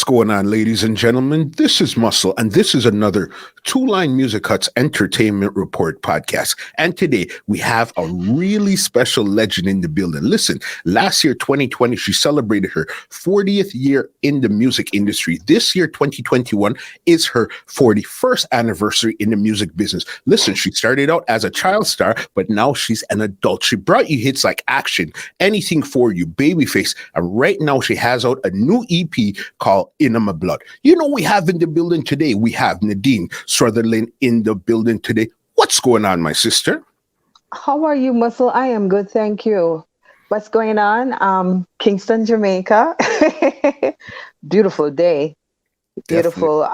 going on, ladies and gentlemen? This is Muscle, and this is another Two Line Music Hut's Entertainment Report podcast. And today we have a really special legend in the building. Listen, last year, 2020, she celebrated her 40th year in the music industry. This year, 2021, is her 41st anniversary in the music business. Listen, she started out as a child star, but now she's an adult. She brought you hits like Action, Anything for You, Babyface, and right now she has out a new EP called In My Blood. You know, we have in the building today, we have NADINE Sutherland in the building today. What's going on, my sister? How are you, Muscle? I am good, thank you. What's going on? Kingston, Jamaica. Beautiful day. Beautiful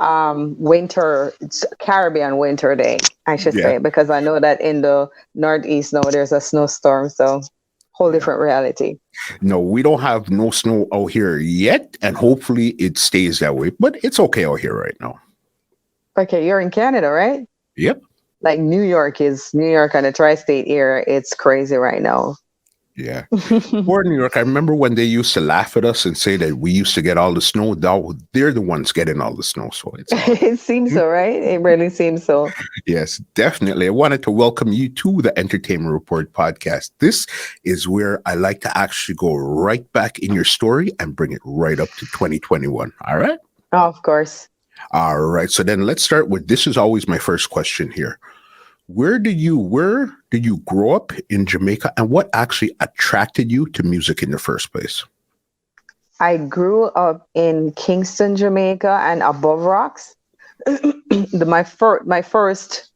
winter, Caribbean winter day, I should say, because I know that in the Northeast now there's a snowstorm, so whole different reality. No, we don't have no snow out here yet, and hopefully it stays that way, but it's okay out here right now. Okay, you're in Canada, right? Yep. Like New York and the tri-state area, it's crazy right now. Yeah. Or New York, I remember when they used to laugh at us and say that we used to get all the snow. Now they're the ones getting all the snow. So it seems so, right? It really seems so. Yes, definitely. I wanted to welcome you to the Entertainment Report podcast. This is where I like to actually go right back in your story and bring it right up to 2021. All right? Oh, of course. All right. So then let's start with, this is always my first question here. Where did you grow up in Jamaica, and what actually attracted you to music in the first place? I grew up in Kingston, Jamaica, and Above Rocks. My first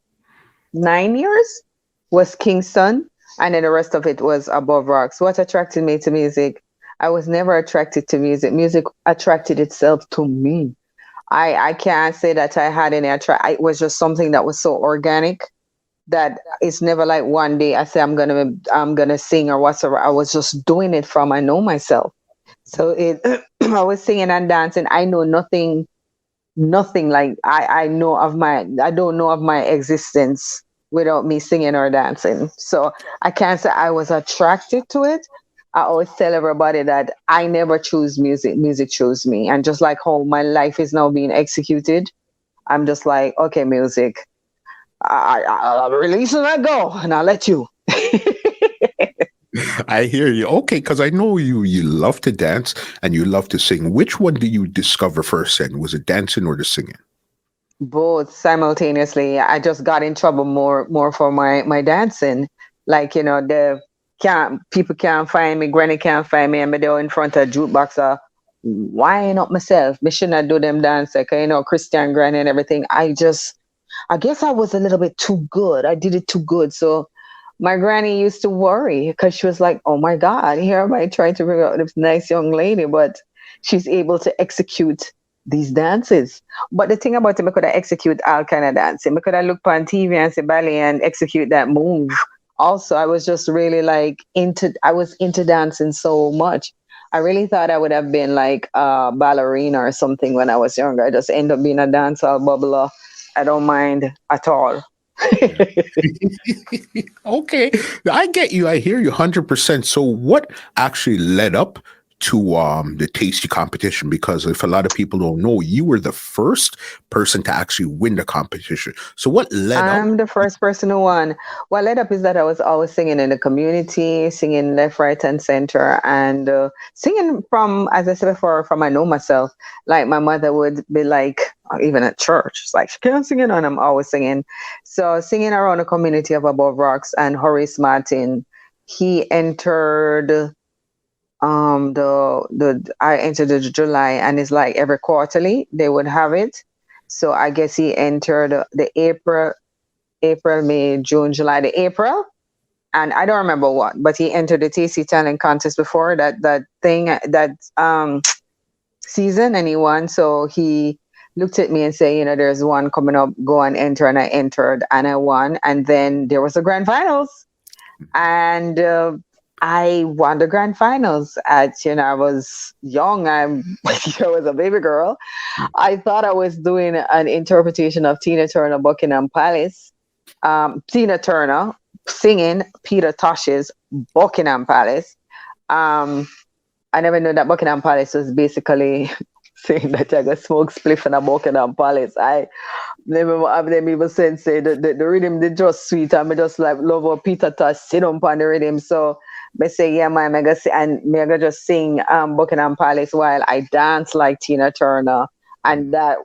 9 years was Kingston, and then the rest of it was Above Rocks. What attracted me to music? I was never attracted to music. Music attracted itself to me. I can't say that I had any it was just something that was so organic that it's never like one day I say I'm gonna sing or whatsoever. I was just doing it from I know myself. So I was singing and dancing. I know nothing like I don't know of my existence without me singing or dancing. So I can't say I was attracted to it. I always tell everybody that I never choose music. Music chose me. And just like how my life is now being executed, I'm just like, okay, music, I'll release and I go, and I'll let you. I hear you. Okay, because I know you love to dance and you love to sing. Which one did you discover first then? Was it dancing or the singing? Both simultaneously. I just got in trouble more for my dancing. Like, you know, people can't find me, granny can't find me, and me there in front of a jukebox winding up myself. Me shouldn't do them dance, like, you know, Christian granny and everything. I guess I was a little bit too good. I did it too good. So my granny used to worry because she was like, oh my God, here am I trying to bring out this nice young lady, but she's able to execute these dances. But the thing about it, I could execute all kind of dancing. I could look on TV and say ballet and execute that move. Also, I was just really like I was into dancing so much. I really thought I would have been like a ballerina or something when I was younger. I just ended up being a dancehall bubbler. I don't mind at all. Okay, I get you. I hear you 100%. So what actually led up to the Tasty competition? Because if a lot of people don't know, you were the first person to actually win the competition. So what led up? I'm the first person who won. What led up is that I was always singing in the community, singing left, right, and center, and singing from, as I said before, from I know myself. Like my mother would be like, even at church, it's like, she can't sing it, and I'm always singing. So singing around the community of Above Rocks, and Horace Martin, he entered I entered the July, and it's like every quarterly they would have it. So I guess he entered the April, May, June, July, the April, and I don't remember what, but he entered the TC Talent Contest before that season, and he won. So he looked at me and said, you know, there's one coming up, go and enter, and I entered and I won. And then there was the grand finals, and I won the grand finals I was young. I was a baby girl. I thought I was doing an interpretation of Tina Turner, Buckingham Palace. Tina Turner singing Peter Tosh's Buckingham Palace. I never knew that Buckingham Palace was basically saying that I got smoke spliff in a Buckingham Palace. I never have them even said say the rhythm they just sweet and me just like love how Peter Tosh sit on the rhythm. So me say yeah man, me go and me go just sing Buckingham Palace while I dance like Tina Turner and that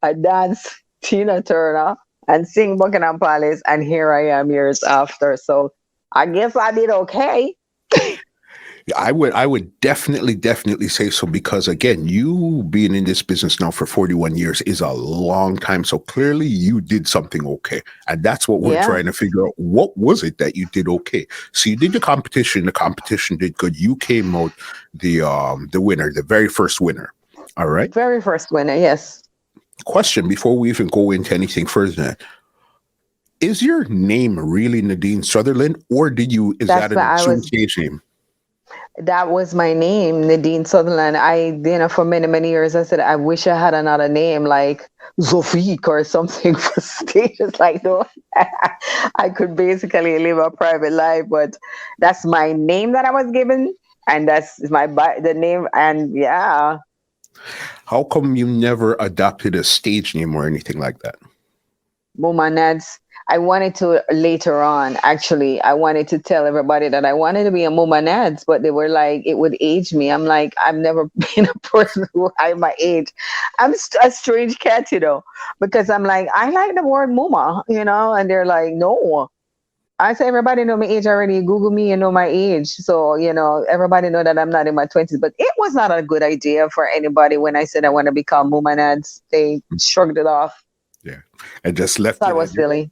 I dance Tina Turner and sing Buckingham Palace and here I am years after. So I guess I did okay. Yeah, I would definitely say so because again, you being in this business now for 41 years is a long time. So clearly you did something okay. And that's what we're Yeah. trying to figure out. What was it that you did okay? So you did the competition did good. You came out the winner, the very first winner. All right. Very first winner, yes. Question before we even go into anything further. Is your name really Nadine Sutherland or is That's that an what I assumed was. stage name? That was my name, Nadine Sutherland. For many, many years, I said, I wish I had another name like Zofique or something for stages like that. I could basically live a private life, but that's my name that I was given. And that's the name. And yeah, How come you never adopted a stage name or anything like that? Muma Nads. I wanted to later on, actually, I wanted to tell everybody that I wanted to be a Muma Nads, but they were like, it would age me. I'm like, I've never been a person who I'm my age. I'm a strange cat, because I'm like, I like the word Muma, and they're like, no. I say everybody know my age already. Google me and know my age. So, everybody know that I'm not in my 20s. But it was not a good idea for anybody when I said I want to become Muma Nads. They shrugged it off. Yeah, and just left Thought it. it was silly.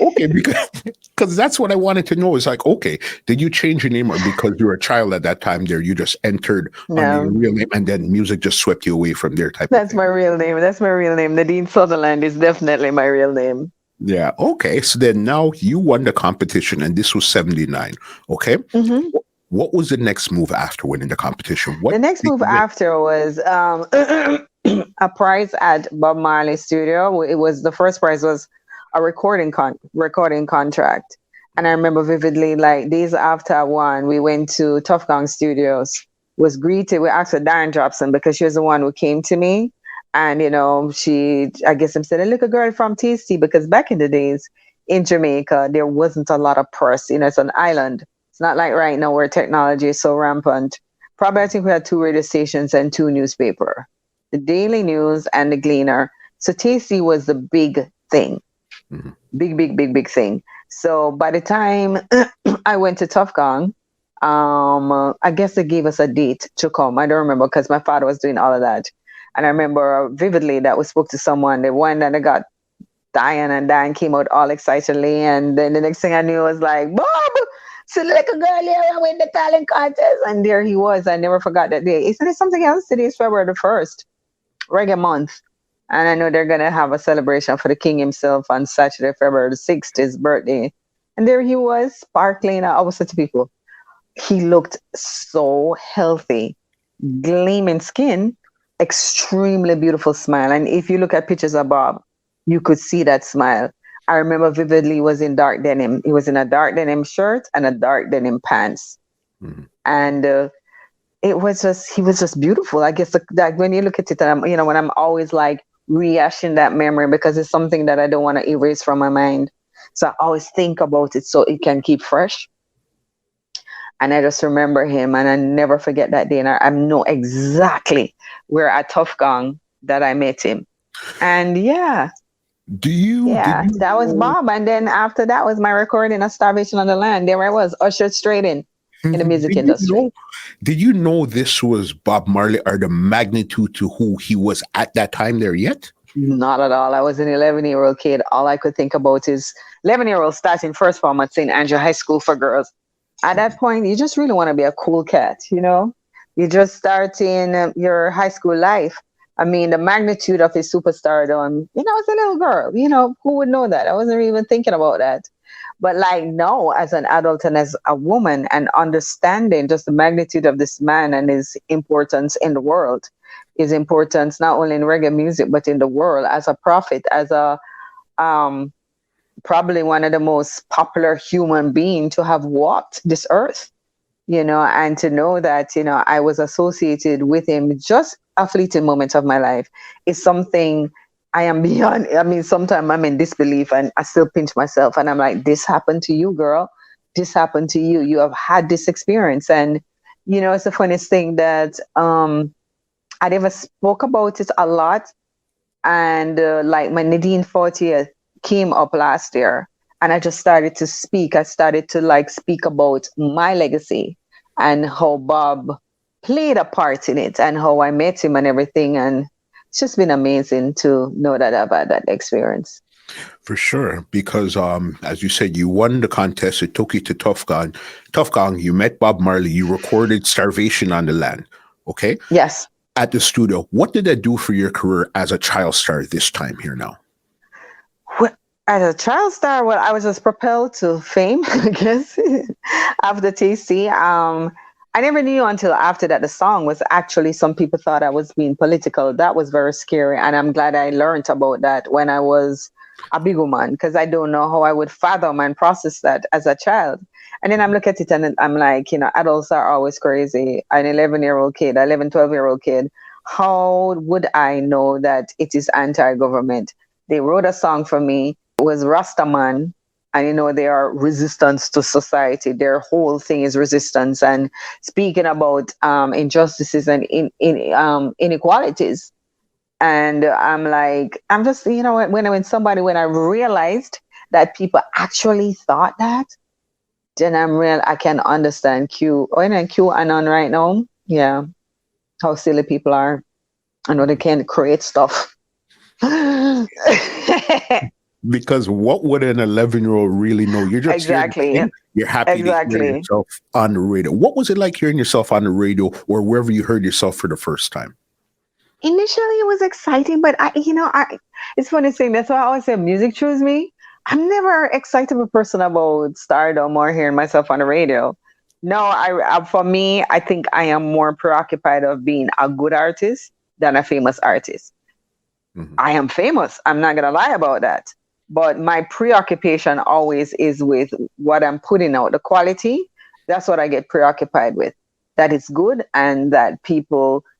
Okay, because that's what I wanted to know. Is like, okay, did you change your name or because you were a child at that time there, you just entered under your No, real name and then music just swept you away from there type of that's thing? my real name. That's my real name. Nadine Sutherland is definitely my real name. Yeah, okay. So then now you won the competition and this was 79. Okay. Hmm. What was the next move after winning the competition? What The next did move you get? after was a prize at Bob Marley studio. It was the first prize was a recording contract. And I remember vividly, like days after I won, we went to Tough Gang Studios, was greeted. We asked for Darren Jobson because she was the one who came to me. And, I guess I'm saying, look, a girl from TC, because back in the days in Jamaica, there wasn't a lot of press. It's an island. It's not like right now where technology is so rampant. Probably I think we had 2 radio stations and 2 newspaper, the Daily News and the Gleaner. So TC was the big thing. Mm-hmm. Big thing. So by the time I went to Tough Gang, I guess they gave us a date to come. I don't remember because my father was doing all of that. And I remember vividly that we spoke to someone. They went and they got Diane, and Diane came out all excitedly. And then the next thing I knew was like, Bob, so like a girl here and win the talent contest. And there he was. I never forgot that day. Isn't it something else? Today is February the 1st, reggae month. And I know they're going to have a celebration for the king himself on Saturday, February the 6th, his birthday. And there he was, sparkling. I was such to people. He looked so healthy, gleaming skin, extremely beautiful smile. And if you look at pictures of Bob, you could see that smile. I remember vividly he was in dark denim. He was in a dark denim shirt and a dark denim pants. Mm-hmm. And he was just beautiful. I guess that when you look at it, when I'm always like rehashing that memory because it's something that I don't want to erase from my mind. So I always think about it so it can keep fresh. And I just remember him and I never forget that day. And I know exactly where at Tough Gang that I met him. And that was Bob. And then after that was my recording of Starvation on the Land. There I was, ushered straight in the music industry. Did you know this was Bob Marley or the magnitude to who he was at that time there yet? Not at all. I was an 11-year-old kid. All I could think about is 11-year-old starting first form at St. Andrew High School for girls. At that point, you just really want to be a cool cat, You just start in your high school life. I mean, the magnitude of his superstardom, as a little girl, who would know that? I wasn't even thinking about that. But no, as an adult and as a woman and understanding just the magnitude of this man and his importance in the world, his importance not only in reggae music, but in the world as a prophet, as a probably one of the most popular human beings to have walked this earth, and to know that, I was associated with him just a fleeting moment of my life. It's something I am beyond. I mean, sometimes I'm in disbelief and I still pinch myself and I'm like, this happened to you, girl. This happened to you. You have had this experience. And, it's the funniest thing that I never spoke about it a lot. And like my Nadine 40th came up last year and I just started to speak. I started to like speak about my legacy and how Bob played a part in it and how I met him and everything. And it's just been amazing to know that I've had that experience. For sure, because as you said, you won the contest. It took you to Tough Gong. Tough Gong, you met Bob Marley. You recorded "Starvation on the Land." Okay. Yes. At the studio. What did that do for your career as a child star this time here now? Well, as a child star, well, I was just propelled to fame, I guess, after TC. I never knew until after that the song was actually, some people thought I was being political. That was very scary. And I'm glad I learned about that when I was a big woman, because I don't know how I would fathom and process that as a child. And then I'm looking at it and I'm like, adults are always crazy. An 12-year-old kid, how would I know that it is anti-government? They wrote a song for me. It was Rastaman. And, they are resistance to society. Their whole thing is resistance and speaking about injustices and inequalities. And I'm like, I'm just, when I realized that people actually thought that, then I can understand QAnon right now. Yeah. How silly people are. I know they can create stuff. Because what would an 11-year-old really know? You're just exactly. You're happy to hear yourself on the radio. What was it like hearing yourself on the radio or wherever you heard yourself for the first time? Initially, it was exciting, but it's funny saying that's why I always say music chose me. I'm never excited a person about stardom or hearing myself on the radio. No, for me, I think I am more preoccupied of being a good artist than a famous artist. Mm-hmm. I am famous. I'm not going to lie about that. But my preoccupation always is with what I'm putting out, the quality. That's what I get preoccupied with. That it's good and that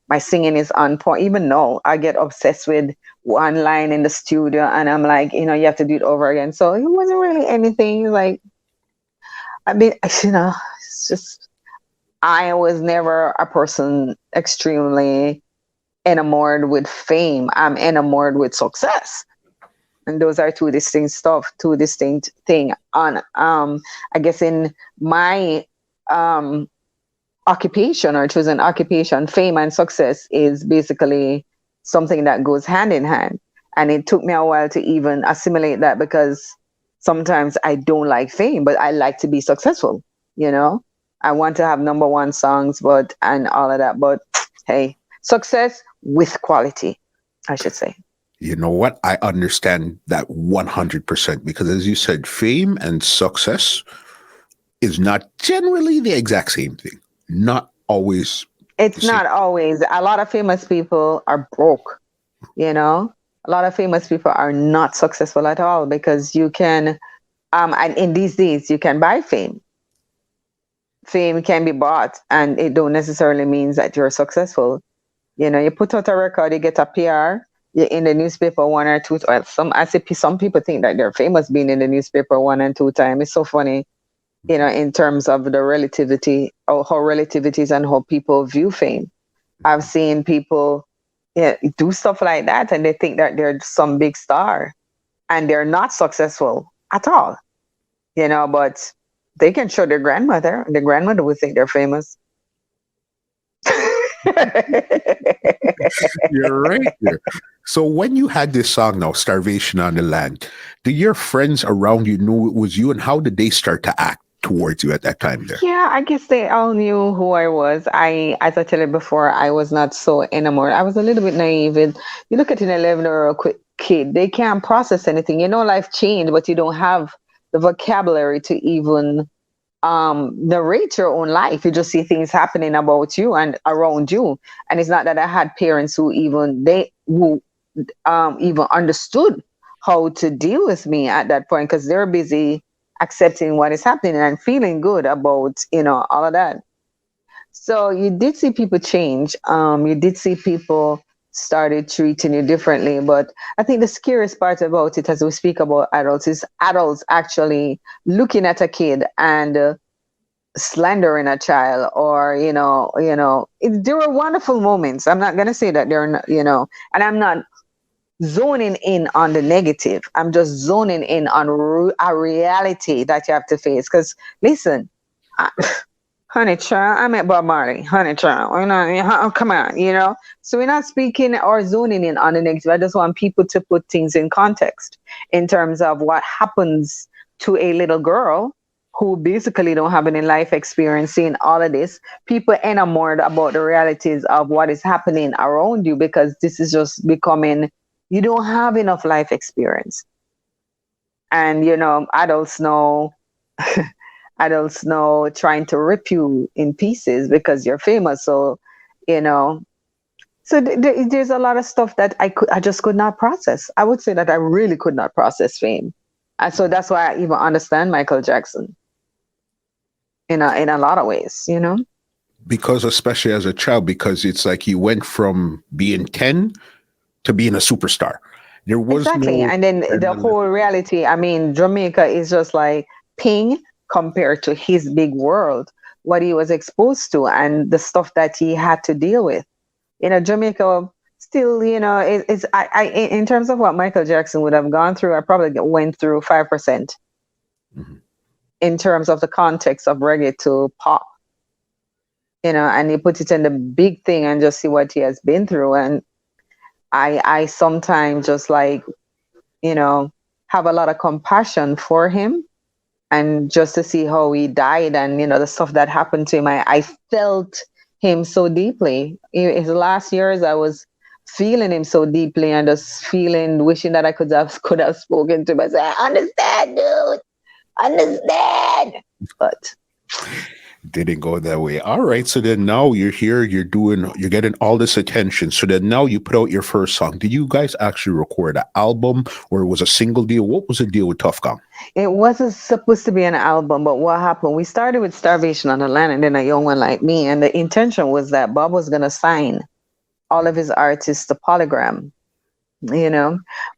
my singing is on point. Even though I get obsessed with one line in the studio and I'm like, you have to do it over again. So it wasn't really anything like, it's just, I was never a person extremely enamored with fame. I'm enamored with success. And those are two distinct things. On I guess in my occupation or chosen occupation, fame and success is basically something that goes hand in hand. And it took me a while to even assimilate that because sometimes I don't like fame, but I like to be successful. I want to have number one songs, and all of that. But hey, success with quality, I should say. You know what? I understand that 100% because as you said, fame and success is not generally the exact same thing. Not always. It's not always. A lot of famous people are broke, A lot of famous people are not successful at all because you can, and in these days, you can buy fame. Fame can be bought and it don't necessarily mean that you're successful. You put out a record, you get a PR, you're in the newspaper one or two. Well, some people think that they're famous being in the newspaper 1 and 2 times. It's so funny, in terms of the relativity or how relativities and how people view fame. I've seen people do stuff like that and they think that they're some big star and they're not successful at all, but they can show their grandmother and the grandmother would think they're famous. You're right there. So when you had this song now, Starvation on the Land, did your friends around you know it was you and how did they start to act towards you at that time there? Yeah, I guess they all knew who I was. As I told you before, I was not so enamored. I was a little bit naive. And you look at an 11-year-old kid, they can't process anything. Life changed, but you don't have the vocabulary to even narrate your own life. You just see things happening about you and around you. And it's not that I had parents who even understood how to deal with me at that point because they're busy accepting what is happening and feeling good about all of that. So you did see people change. You did see people started treating you differently. But I think the scariest part about it, as we speak about adults, is adults actually looking at a kid and slandering a child, or there were wonderful moments. I'm not gonna say that they're not, and I'm not zoning in on the negative. I'm just zoning in on a reality that you have to face. Because listen, I, honey child, I met Bob Marley, honey child. Come on, So we're not speaking or zoning in on the negative. I just want people to put things in context in terms of what happens to a little girl who basically don't have any life experience seeing all of this. People enamored about the realities of what is happening around you, because this is just becoming, you don't have enough life experience. And, adults know trying to rip you in pieces because you're famous. So, there's a lot of stuff that I just could not process. I would say that I really could not process fame. And so that's why I even understand Michael Jackson in a lot of ways, Because especially as a child, because it's like you went from being 10 to being a superstar. There was Exactly. no. And then the whole reality, I mean, Jamaica is just like ping compared to his big world, what he was exposed to and the stuff that he had to deal with. Jamaica still, in terms of what Michael Jackson would have gone through, I probably went through 5% in terms of the context of reggae to pop, and you put it in the big thing and just see what he has been through. And I sometimes just like, have a lot of compassion for him, and just to see how he died and, the stuff that happened to him. I felt him so deeply. In his last years, I was feeling him so deeply and just wishing that I could have spoken to him and said, understand, dude, understand. But didn't go that way. All right. So then now you're here, you're getting all this attention. So then now you put out your first song. Did you guys actually record an album, or it was a single deal? What was the deal with Tough Gang? it wasn't supposed to be an album, but what happened? We started with Starvation on the Land and then A Young One Like Me. And the intention was that Bob was going to sign all of his artists to Polygram,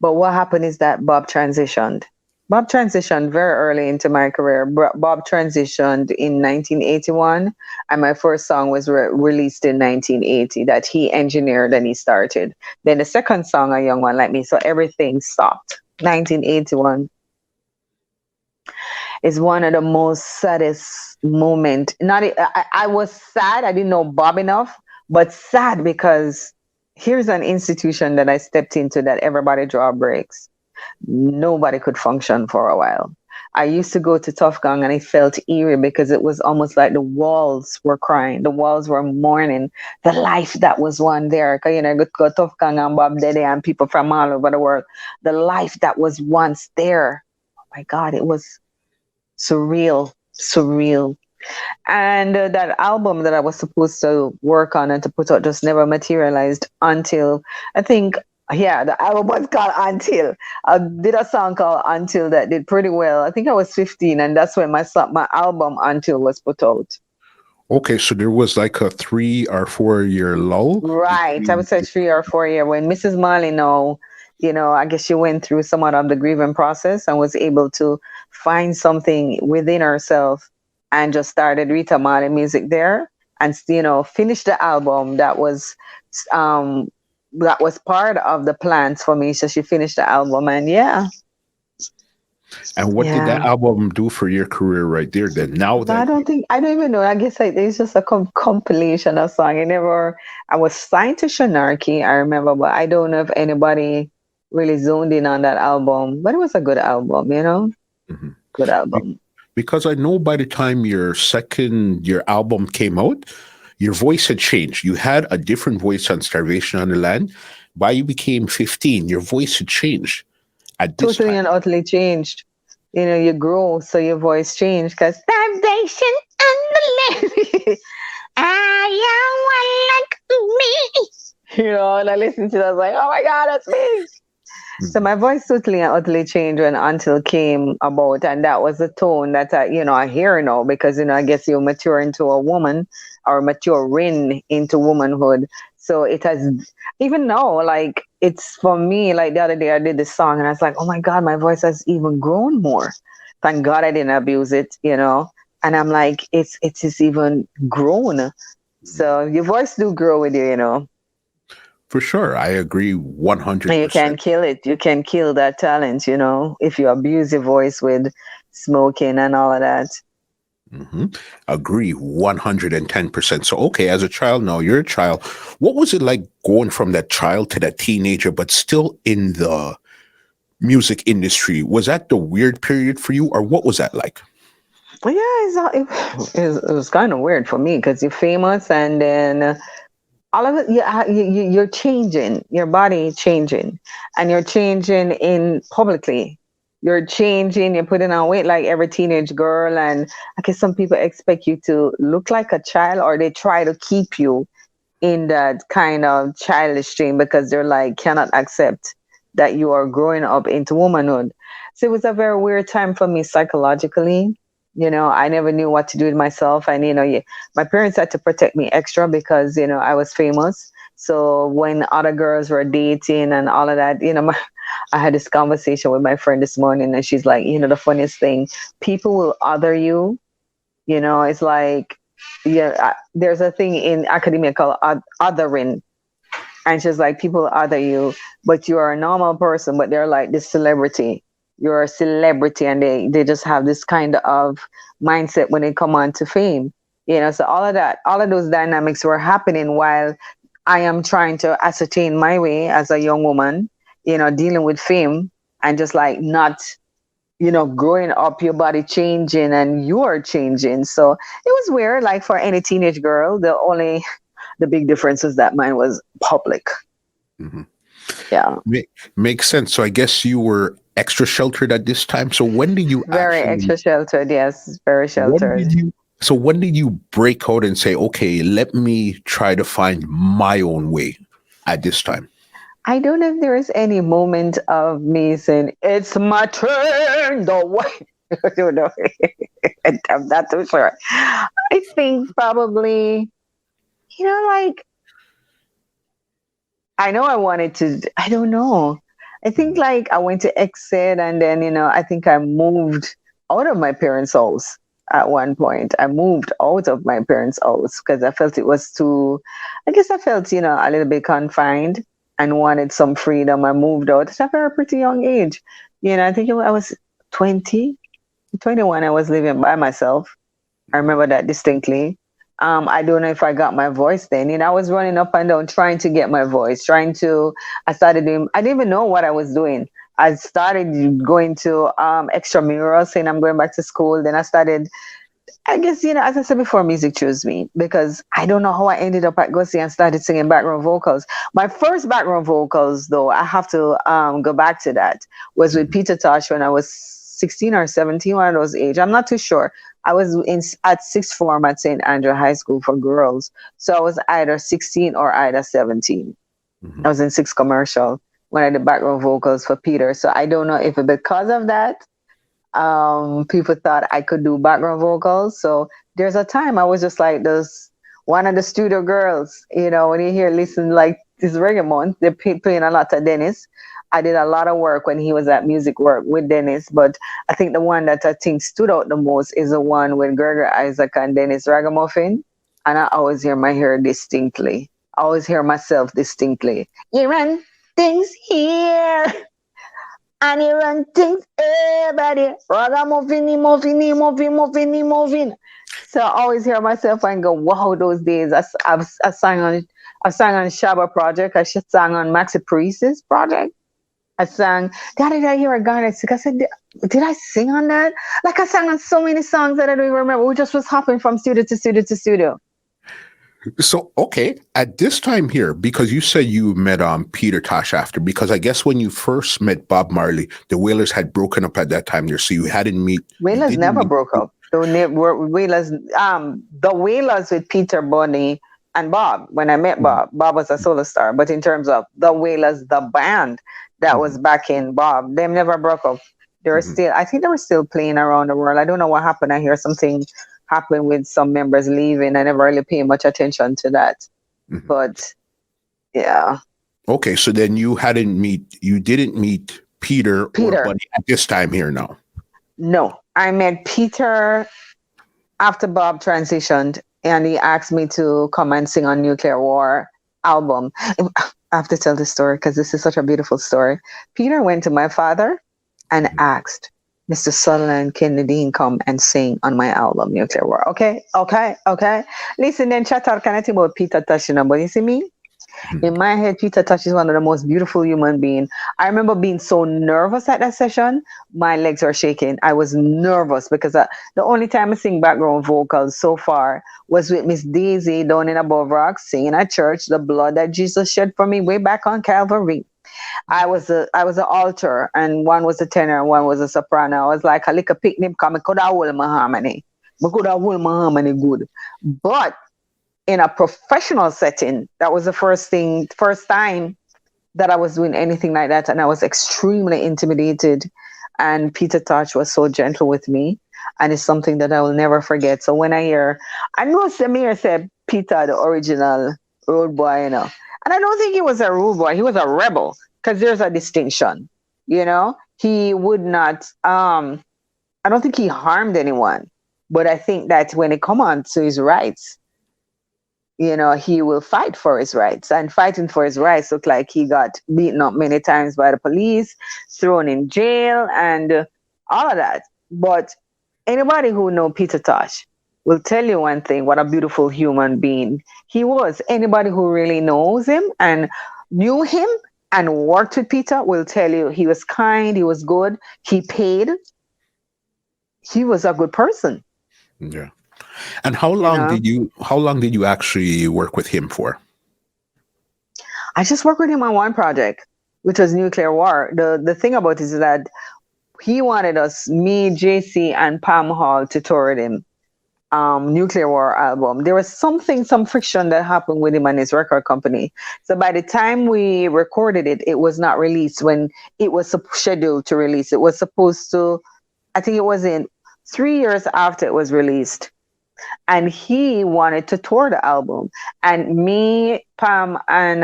But what happened is that Bob transitioned. Bob transitioned very early into my career. Bob transitioned in 1981, and my first song was released in 1980 that he engineered and he started. Then the second song, A Young One Like Me, so everything stopped. 1981 is one of the most saddest moment. I was sad. I didn't know Bob enough, but sad because here's an institution that I stepped into that everybody draw breaks. Nobody could function for a while. I used to go to Tough Gang and I felt eerie because it was almost like the walls were crying. The walls were mourning the life that was one there. Because, I go to Tough Gang and Bob Dede and people from all over the world. The life that was once there. Oh my God, it was surreal. And that album that I was supposed to work on and to put out just never materialized until I think, the album was called Until. I did a song called Until that did pretty well. I think I was 15, and that's when my album Until was put out. Okay, so there was like a 3 or 4 year lull. Right. I would say 3 or 4 year when Mrs. Marley I guess she went through somewhat of the grieving process and was able to find something within herself and just started Rita Marley music there and, finished the album that was part of the plans for me. So she finished the album and And what did that album do for your career right there then? I don't even know. I guess it's just a compilation of songs. I was signed to Shanarchy, I remember, but I don't know if anybody really zoned in on that album. But it was a good album, Mm-hmm. Good album. Because I know by the time your album came out, your voice had changed. You had a different voice on Starvation on the Land. By you became 15, your voice had changed. Totally and utterly changed. You grow, so your voice changed. Because Starvation on the Land. I want like me. And I listened to that, I was like, oh my God, that's me. So Mhm. my voice totally and utterly changed when Until came about, and that was the tone that I hear now because I guess you mature into a woman or maturing into womanhood. So it has even now, like it's for me. Like the other day, I did this song, and I was like, "Oh my God, my voice has even grown more." Thank God I didn't abuse it. And I'm like, it's just even grown. Mhm. So your voice do grow with you. For sure. I agree And you can 100%. kill it. You can kill that talent, if you abuse your voice with smoking and all of that. Hmm. Agree 110%. So, okay, as a child, now you're a child. What was it like going from that child to that teenager, but still in the music industry? Was that the weird period for you, or what was that like? Yeah, it was kind of weird for me because you're famous and then all of it, you're changing, your body changing, and you're changing in publicly. You're changing, you're putting on weight like every teenage girl. And I guess some people expect you to look like a child or they try to keep you in that kind of childish thing because they're like cannot accept that you are growing up into womanhood. So it was a very weird time for me psychologically. I never knew what to do with myself, and my parents had to protect me extra because I was famous. So when other girls were dating and all of that, I had this conversation with my friend this morning, and she's like, the funniest thing, people will other you. It's like, yeah, there's a thing in academia called othering. And she's like, people other you, but you are a normal person, but they're like this celebrity. You're a celebrity, and they just have this kind of mindset when they come on to fame. So all of that, all of those dynamics were happening while I am trying to ascertain my way as a young woman, dealing with fame and just like not growing up, your body changing and you're changing. So it was weird. Like for any teenage girl, the big difference is that mine was public. Hmm. Yeah. Makes sense. So, I guess you were extra sheltered at this time. So, when did you Very actually, extra sheltered. Yes. Very when sheltered. did you, so when did you break out and say, okay, let me try to find my own way at this time? I don't know if there is any moment of me saying, it's my turn. The way. I don't know. I'm not too sure. I think probably, like I know I wanted to, I don't know. I think like I went to exit and then, I think I moved out of my parents' house at one point. I moved out of my parents' house because I felt it was too, I guess I felt, a little bit confined and wanted some freedom. I moved out at a very pretty young age. I think I was 20, 21. I was living by myself. I remember that distinctly. I don't know if I got my voice then. I was running up and down trying to get my voice, I started doing, I didn't even know what I was doing. I started going to extramural, saying I'm going back to school. Then I started, I guess, as I said before, music chose me because I don't know how I ended up at Gussie and started singing background vocals. My first background vocals, though, I have to go back to that, was with Mhm. Peter Tosh when I was 16 or 17, one of those age. I'm not too sure. I was at sixth form at St. Andrew High School for girls. So I was either 16 or either 17. I Mhm. was in sixth commercial when I did background vocals for Peter. So I don't know if because of that, people thought I could do background vocals. So there's a time I was just like this one of the studio girls, when you hear listen like this reggae month, they're playing a lot of Dennis. I did a lot of work when he was at Music Work with Dennis, but I think the one that I think stood out the most is the one with Gregor Isaac and Dennis Ragamuffin. And I always hear my hair distinctly. I always hear myself distinctly. You run things here. And he run things everybody. Ragamuffin, moving. So I always hear myself and go, wow, those days. I sang on Shabba project. I sang on Maxi Priest's project. I sang, did I hear a guy that I said, did I sing on that? Like I sang on so many songs that I don't even remember. We just was hopping from studio to studio to studio. So, okay, at this time here, because you said you met Peter Tosh after, because I guess when you first met Bob Marley, the Wailers had broken up at that time there, so you Wailers didn't never meet. broke up. The Wailers with Peter, Bonnie, and Bob. When I met Bob was a solo star. But in terms of the Wailers, the band, that Mm-hmm. was backing Bob. Them never broke up. They were Mm-hmm. still, I think they were still playing around the world. I don't know what happened. I hear something happened with some members leaving. I never really paid much attention to that. Mm-hmm. But yeah. Okay, so then you didn't meet Peter or Peter. Buddy at this time here now. No, I met Peter after Bob transitioned, and he asked me to come and sing on Nuclear War album. I have to tell this story because this is such a beautiful story. Peter went to my father and asked, Mr. Sutherland, can Nadine come and sing on my album, Nuclear War? Okay, okay, okay. Listen, then chat out kind of thing about Peter Tosh, but you see me? Mhm. In my head, Peter Tosh is one of the most beautiful human beings. I remember being so nervous at that session. My legs were shaking. I was nervous because the only time I sing background vocals so far was with Miss Daisy down in Above Rock singing at church, the blood that Jesus shed for me way back on Calvary. I was an altar, and one was a tenor and one was a soprano. I was like a little picnic because I could have hold my harmony. I could have hold my harmony good. But in a professional setting, that was the first time that I was doing anything like that, and I was extremely intimidated. And Peter Tosh was so gentle with me, and it's something that I will never forget. So when I know Samir said Peter, the original rude boy, and I don't think he was a rude boy. He was a rebel because there's a distinction. He would not. I don't think he harmed anyone, but I think that when it come on to his rights, he will fight for his rights, and fighting for his rights looked like he got beaten up many times by the police, thrown in jail, and all of that. But anybody who know Peter Tosh will tell you one thing, what a beautiful human being he was. Anybody who really knows him and knew him and worked with Peter will tell you he was kind, he was good, he paid. He was a good person. Yeah. And how long did you actually work with him for? I just worked with him on one project, which was Nuclear War. The thing about it is that he wanted us, me, JC, and Pam Hall, to tour with him. Nuclear War album. There was some friction that happened with him and his record company. So by the time we recorded it, it was not released when it was scheduled to release. It was supposed to, I think it was in 3 years after it was released. And he wanted to tour the album. And me, Pam, and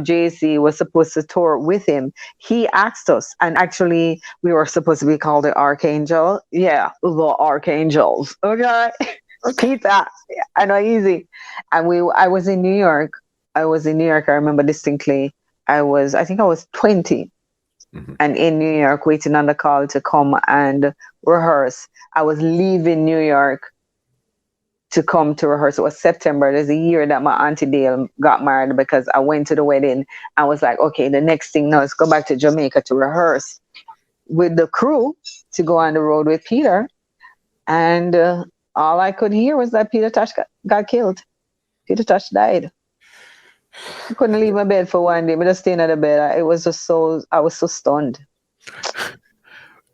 JC was supposed to tour with him. He asked us, and actually we were supposed to be called the Archangel. Yeah, the Archangels. Okay. Peter, I know, easy. And I was in New York. I remember distinctly. I think I was 20 and in New York waiting on the call to come and rehearse. I was leaving New York to come to rehearse. It was September. There's a year that my Auntie Dale got married because I went to the wedding. I was like, okay, the next thing now is go back to Jamaica to rehearse with the crew to go on the road with Peter. And all I could hear was that Peter Tosh got killed. Peter Tosh died. I couldn't leave my bed for one day. I just staying at the bed. I was so stunned.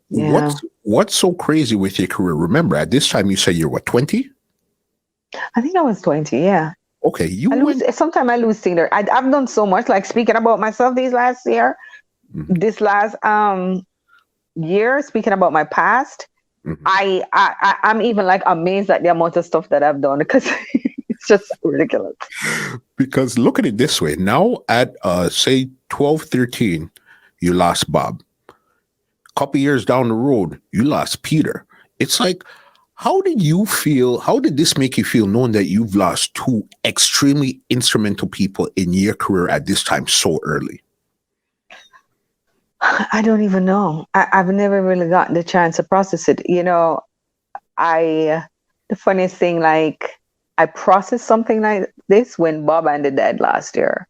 Yeah. What's so crazy with your career? Remember, at this time you said you're what, 20? I think I was 20, yeah. Okay. Sometimes I lose things. I've done so much, like speaking about myself this last year, year, speaking about my past. I'm even like amazed at the amount of stuff that I've done because it's just ridiculous. Because look at it this way. Now at say 12, 13, you lost Bob. Couple years down the road, you lost Peter. It's like, how did this make you feel knowing that you've lost two extremely instrumental people in your career at this time so early? I don't even know. I've never really gotten the chance to process it. The funniest thing, like, I processed something like this when Bob ended dead last year.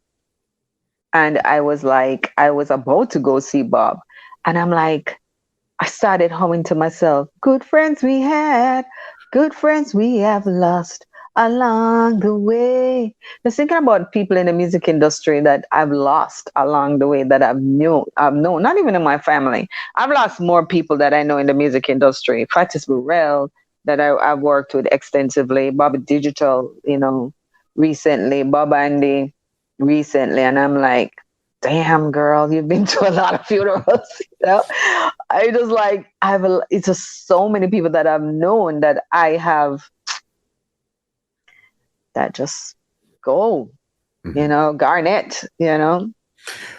And I was about to go see Bob. And I'm like, I started humming to myself, good friends we had, good friends we have lost along the way. Just thinking about people in the music industry that I've lost along the way that I've known, not even in my family. I've lost more people that I know in the music industry. Fatis Burrell, that I've worked with extensively, Bobby Digital, recently, Bob Andy recently. And I'm like, damn, girl, you've been to a lot of funerals. You know, I just like it's just so many people that I've known that I have that just go. You Mhm. know, Garnet. You know,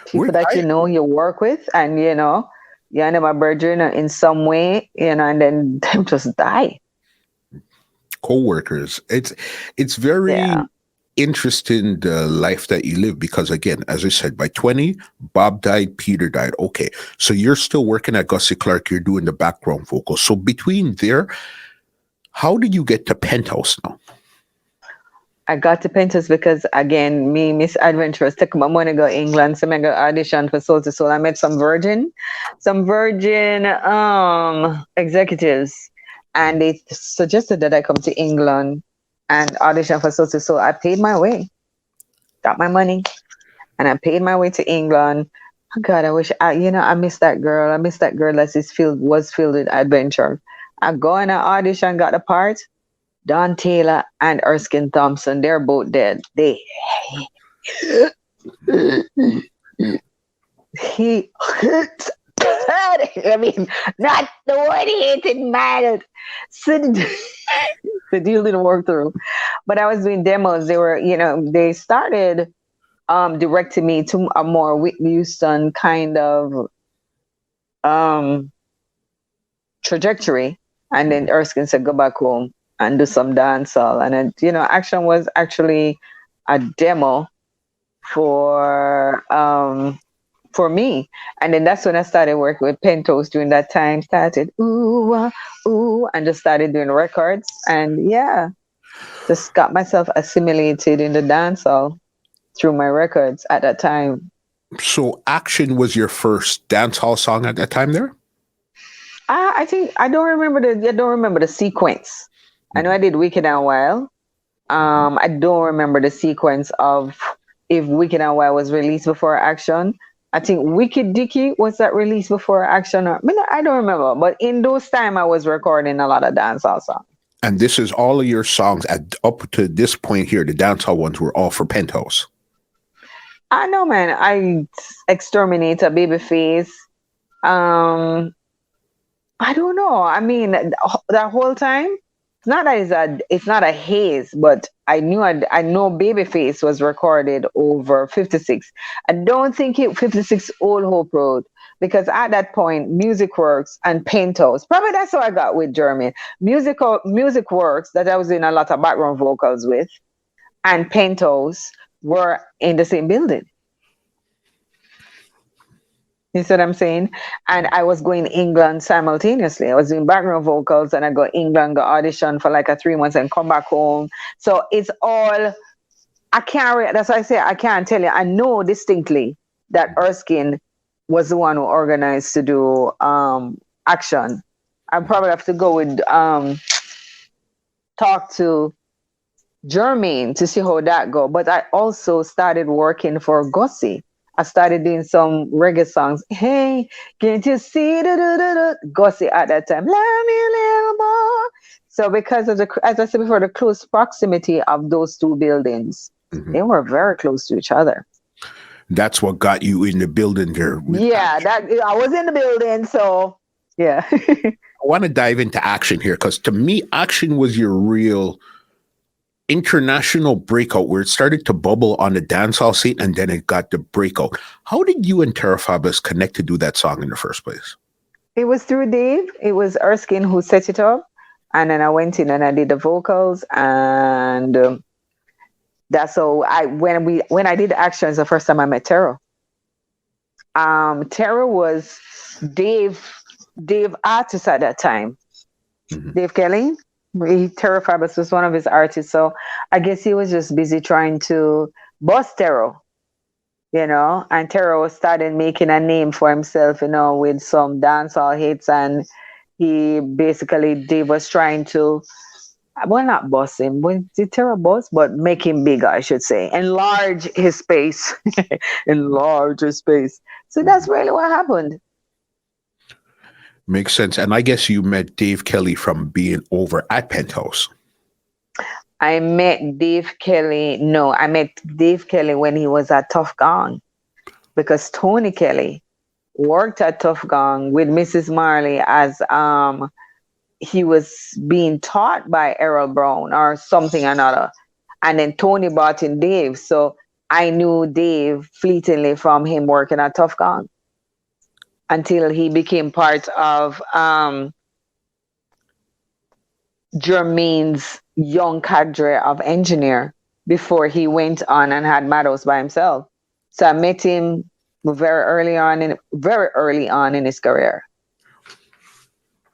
people We're, that you know you work with, and you know, you end up a virgin in some way. You know, and then them just die. co-workers. It's very Yeah. interesting the life that you live because again, as I said, by 20, Bob died, Peter died. Okay. So you're still working at Gussie Clarke, you're doing the background vocals. So between there, how did you get to Penthouse now? I got to Pinterest because again, me, Miss Adventurous, took my money go England, so I go audition for Soul to Soul. I met some Virgin executives, and they suggested that I come to England and audition for Soul to Soul. I paid my way, got my money, and I paid my way to England. Oh God, I wish I miss that girl. I miss that girl that was filled with adventure. I go and I audition, got the part. Don Taylor and Erskine Thompson, they're both dead. He I mean, not the one he hated mad. So the deal didn't work through. But I was doing demos. They were, they started directing me to a more Whitney Houston kind of um trajectory. And then Erskine said, go back home and do some dancehall. And then, Action was actually a demo for me. And then that's when I started working with Pentos during that time. Started ooh, and just started doing records. And yeah, just got myself assimilated in the dancehall through my records at that time. So Action was your first dance hall song at that time there? I think I don't remember the sequence. I know I did Wicked and Wild. I don't remember the sequence of if Wicked and Wild was released before Action. I think Wicked Dicky was that released before Action. I don't remember. But in those time, I was recording a lot of dancehall songs. And this is all of your songs up to this point here. The dancehall ones were all for Penthouse. I know, man. I Exterminator, Babyface. I don't know. I mean, that whole time, it's not a haze, but I know Babyface was recorded over 56. I don't think 56 Old Hope Road, because at that point, Music Works and Pentos, probably that's how I got with German. Music Works, that I was doing a lot of background vocals with, and Pentos were in the same building. You see what I'm saying? And I was going to England simultaneously. I was doing background vocals and I go England, go audition for like 3 months and come back home. So it's all, that's why I say I can't tell you. I know distinctly that Erskine was the one who organized to do Action. I probably have to go with, talk to Jermaine to see how that go. But I also started working for Gussie. I started doing some reggae songs. Hey, can't you see Gussie at that time? Love me a little more. So because of as I said before, the close proximity of those two buildings, they were very close to each other. That's what got you in the building there. Yeah, I was in the building, so yeah. I want to dive into Action here because to me, Action was your real international breakout where it started to bubble on the dancehall scene and then it got the breakout. How did you and Terra Fabus connect to do that song in the first place? It was through Dave. It was Erskine who set it up. And then I went in and I did the vocals. And that's how when I did the Actions, the first time I met Terra. Terra was Dave artist at that time. Dave Kelly. Terra Fabus was one of his artists, so I guess he was just busy trying to bust Terra, and Terra started making a name for himself, with some dancehall hits, and Dave was trying to, well, not bust him, did Terra bust, but make him bigger, I should say, enlarge his space, So that's really what happened. Makes sense. And I guess you met Dave Kelly from being over at Penthouse. I met Dave Kelly when he was at Tough Gong. because Tony Kelly worked at Tough Gong with Mrs. Marley as he was being taught by Errol Brown or something another. And then Tony brought in Dave. So I knew Dave fleetingly from him working at Tough Gong until he became part of Jermaine's young cadre of engineer before he went on and had Maddox by himself. So I met him very early on in his career.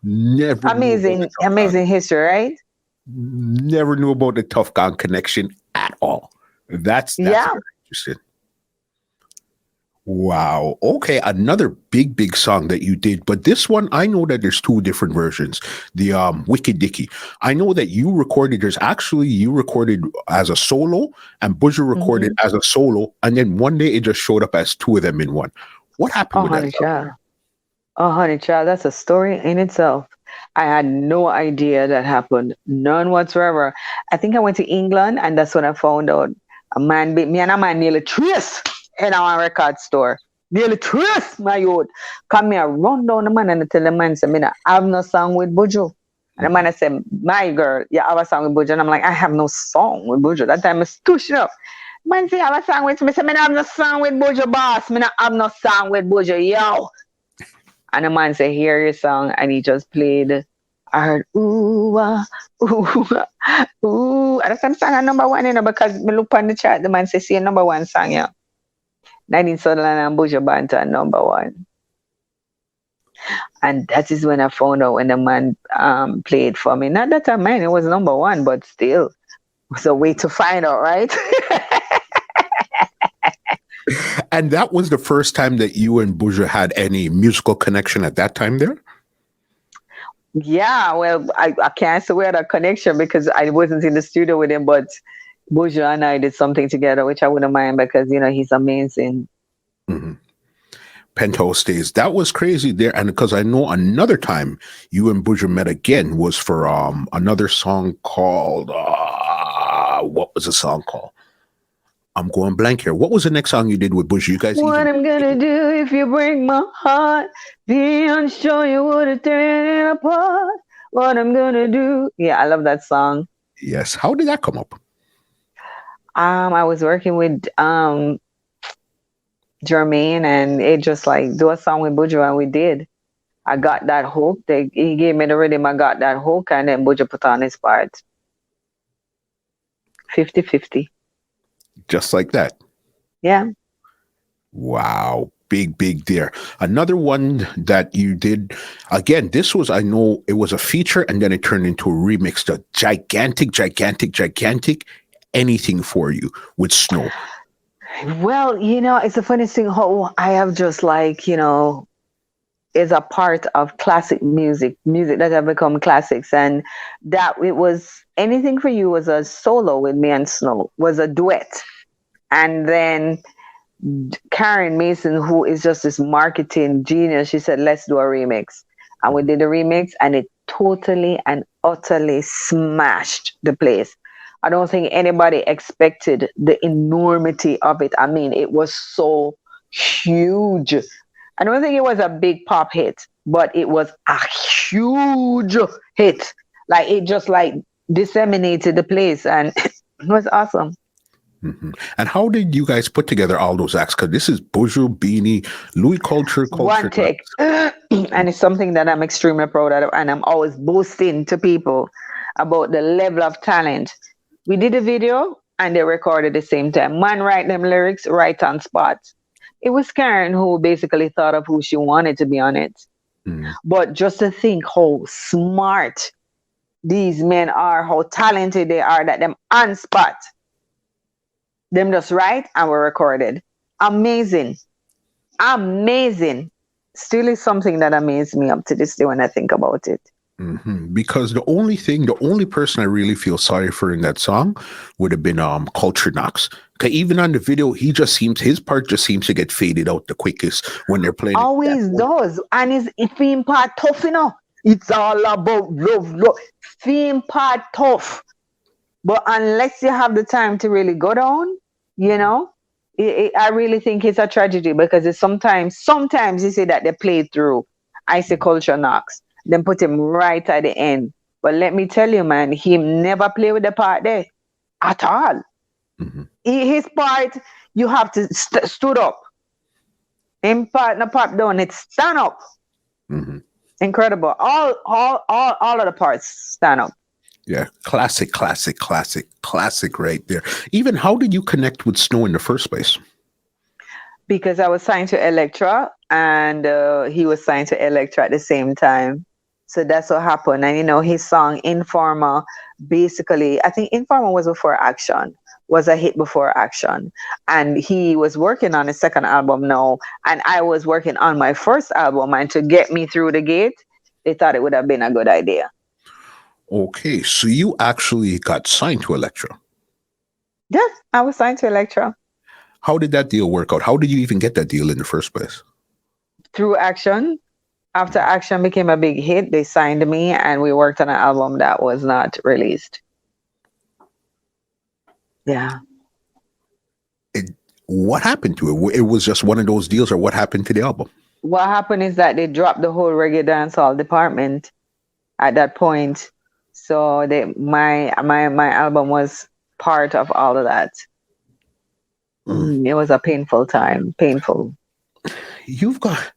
Never Amazing history, right? Never knew about the Tough Gong connection at all. That's very interesting. Wow. Okay, another big song that you did, but this one I know that there's two different versions. The Wicked Dicky. I know that you recorded as a solo and Buju recorded as a solo, and then one day it just showed up as two of them in one. What happened with that song? Oh, honey child, that's a story in itself. I had no idea that happened. None whatsoever. I think I went to England, and that's when I found out me and a man nearly trace in our record store. Nearly trace, my youth. Come here, run down the man and tell the man, say, I have no song with Buju. And the man said, my girl, you have a song with Buju. And I'm like, I have no song with Buju. That time I stush up. Man say, I have a song with me. Say, I have no song with Buju, boss. I have no song with Buju, yo. And the man said, hear your song. And he just played. I heard, ooh, ooh, ooh. And that's song at number one, because me look on the chart. The man said, see a number one song, yeah. NADINE SUTHERLAND and Buju Banton, number one. And that is when I found out when the man played for me. Not that I mind, it was number one, but still, it was a way to find out, right? And that was the first time that you and Buju had any musical connection at that time there? Yeah, well, I can't say we had a connection because I wasn't in the studio with him, but Buju and I did something together, which I wouldn't mind because, he's amazing. Mm-hmm. Penthouse Days. That was crazy there. And because I know another time you and Buju met again was for another song called, what was the song called? I'm going blank here. What was the next song you did with Buju? You guys. What I'm gonna do if you break my heart, be unsure you would have torn it apart. What I'm gonna do. Yeah, I love that song. Yes. How did that come up? I was working with Jermaine, and it just like do a song with Buju, and we did. I got that hook. He gave me the rhythm. I got that hook, and then Buju put on his part. 50-50. Just like that. Yeah. Wow. Big there. Another one that you did, again, this was, I know it was a feature and then it turned into a remix, the gigantic Anything For You with Snow. Well, it's a funny thing how I have just like, is a part of classic music that have become classics. And that it was Anything For You was a solo with me and Snow, was a duet. And then Karen Mason, who is just this marketing genius, she said, let's do a remix. And we did a remix and it totally and utterly smashed the place. I don't think anybody expected the enormity of it. I mean, it was so huge. I don't think it was a big pop hit, but it was a huge hit. Like it just like disseminated the place and it was awesome. Mm-hmm. And how did you guys put together all those acts? Because this is Buju, Beanie, Louis Culture. One take. And it's something that I'm extremely proud of. And I'm always boasting to people about the level of talent. We did a video and they recorded at the same time. Man write them lyrics right on spot. It was Karen who basically thought of who she wanted to be on it. Mm. But just to think how smart these men are, how talented they are, that them on spot. Them just write and were recorded. Amazing. Still is something that amazes me up to this day when I think about it. Mm-hmm. Because the only person I really feel sorry for in that song would have been Culture Knox. Because even on the video, his part just seems to get faded out the quickest when they're playing. Always does. And his theme part tough, It's all about love. Theme part tough. But unless you have the time to really go down, I really think it's a tragedy because it's sometimes you say that they play through Icy Culture Knocks, then put him right at the end. But let me tell you, man, he never play with the part there at all. Mm-hmm. His part, you have to stood up. In part, no pop down, it's stand up. Mm-hmm. Incredible. All of the parts stand up. Yeah, classic right there. Even how did you connect with Snow in the first place? Because I was signed to Elektra and he was signed to Elektra at the same time. So that's what happened. And, his song Informer, basically, I think Informer was before Action, was a hit before Action. And he was working on his second album now. And I was working on my first album. And to get me through the gate, they thought it would have been a good idea. Okay, so you actually got signed to Elektra. Yes, I was signed to Elektra. How did that deal work out? How did you even get that deal in the first place? Through Action. After Action became a big hit, they signed me and we worked on an album that was not released. Yeah. What happened to it? It was just one of those deals, or what happened to the album? What happened is that they dropped the whole reggae dancehall department at that point. So my album was part of all of that. It was a painful time. Painful. You've got,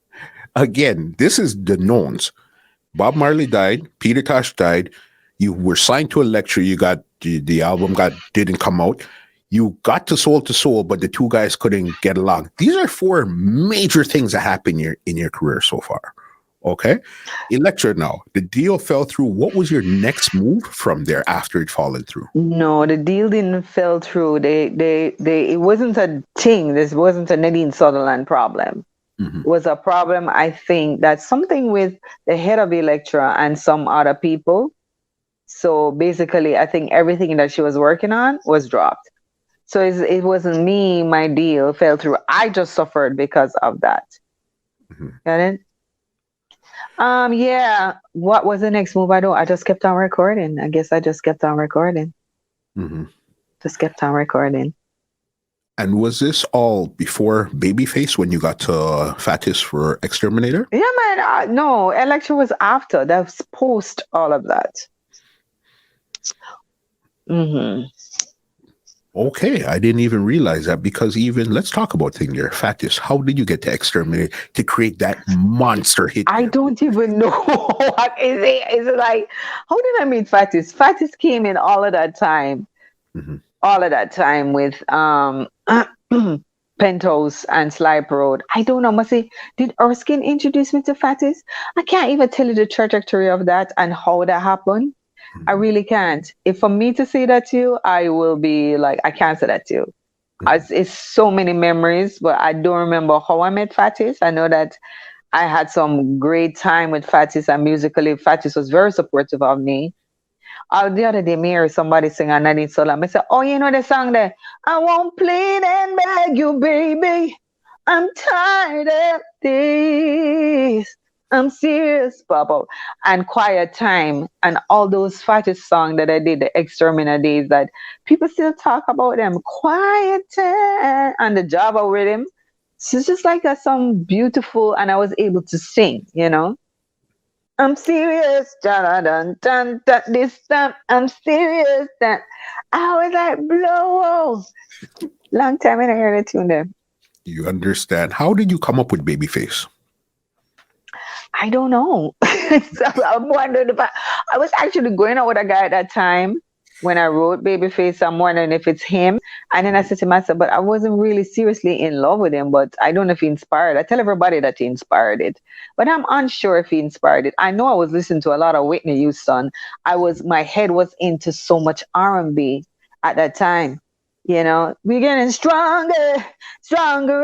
again, this is the knowns. Bob Marley died. Peter Tosh died. You were signed to Elektra. You got the album didn't come out. You got to Soul, but the two guys couldn't get along. These are four major things that happened in your career so far. Okay, Elektra. Now the deal fell through. What was your next move from there after it fallen through? No, the deal didn't fell through. It wasn't a thing. This wasn't a Nadine Sutherland problem. Mm-hmm. It was a problem. I think that's something with the head of Elektra and some other people. So basically, I think everything that she was working on was dropped. So it wasn't me. My deal fell through. I just suffered because of that. Mm-hmm. Got it? Yeah. What was the next move? I just kept on recording. I guess I just kept on recording. Mm-hmm. Just kept on recording. And was this all before Babyface when you got to Fatis for Exterminator? Yeah, man. No, Elektra was after. That was post all of that. Mm-hmm. Okay, I didn't even realize that, because let's talk about thing there. Fatis, how did you get to Exterminator to create that monster hit? I don't even know. What is it? Is it like, how did I meet Fatis? Fatis came in all of that time. Mm-hmm. All of that time with Penthouse and Slipe Road. I don't know. Did Erskine introduce me to Fatis? I can't even tell you the trajectory of that and how that happened. I really can't. If for me to say that to you, I will be like, I can't say that to you. It's so many memories, but I don't remember how I met Fatis. I know that I had some great time with Fatis, and musically, Fatis was very supportive of me. The other day, me heard somebody sing on Nadine Sutherland. I said, oh, you know the song there? I won't plead and beg you, baby. I'm tired of this. I'm serious, Papa. And Quiet Time and all those Fatis songs that I did, the Exterminator days, that people still talk about them. Quiet Time and the Java rhythm. So it's just like some beautiful, and I was able to sing, I'm serious, dun, dun, dun, dun, this time I'm serious. Dun. I was like, blow. Long time I didn't hear the tune there. You understand. How did you come up with Babyface? I don't know. So I'm wondering I was actually going out with a guy at that time when I wrote Babyface. I'm wondering if it's him. And then I said to myself, but I wasn't really seriously in love with him, but I don't know if he inspired. I tell everybody that he inspired it, but I'm unsure if he inspired it. I know I was listening to a lot of Whitney Houston. My head was into so much R&B at that time. We're getting stronger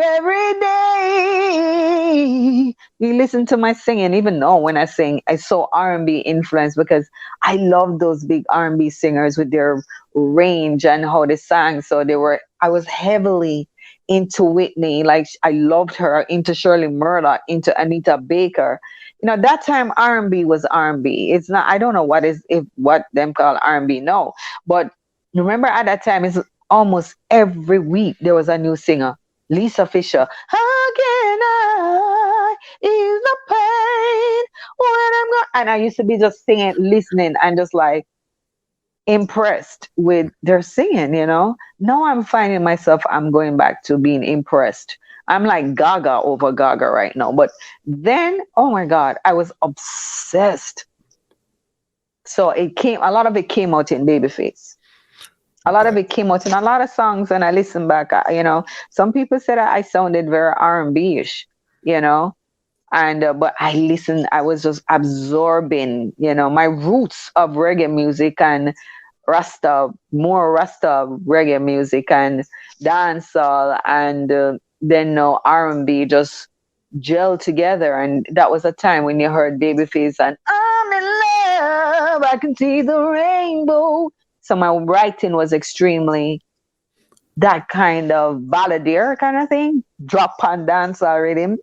every day. You listen to my singing, even though when I sing, I saw R&B influence, because I love those big R&B singers with their range and how they sang. So I was heavily into Whitney. Like, I loved her, into Shirley Murdoch, into Anita Baker. That time R&B was R&B. It's not, I don't know what them call R&B now, but remember at that time, it's almost every week there was a new singer. Lisa Fisher. How can I ease the pain when I'm gone? And I used to be just singing, listening, and just like impressed with their singing, you know. Now I'm finding myself, I'm going back to being impressed. I'm like Gaga over Gaga right now. But then, oh my God, I was obsessed. So a lot of it came out in Babyface. A lot of Okay. it came out in a lot of songs. And I listened back, you know, some people said I sounded very R&B-ish, you know, and but I listened, I was just absorbing, you know, my roots of reggae music and more Rasta reggae music and dancehall, and then no R&B just gel together. And that was a time when you heard Babyface and I'm in love, I can see the rainbow. So my writing was extremely that kind of balladeer kind of thing, drop and dance rhythm.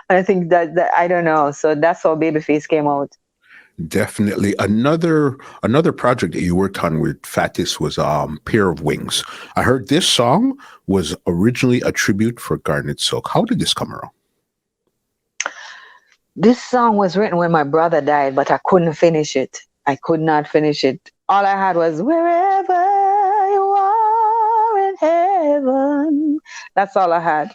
I think that I don't know. So that's how Babyface came out. Definitely. Another project that you worked on with Fatis was Pair of Wings. I heard this song was originally a tribute for Garnet Silk. How did this come around? This song was written when my brother died, but I couldn't finish it. I could not finish it. All I had was wherever you are in heaven. That's all I had.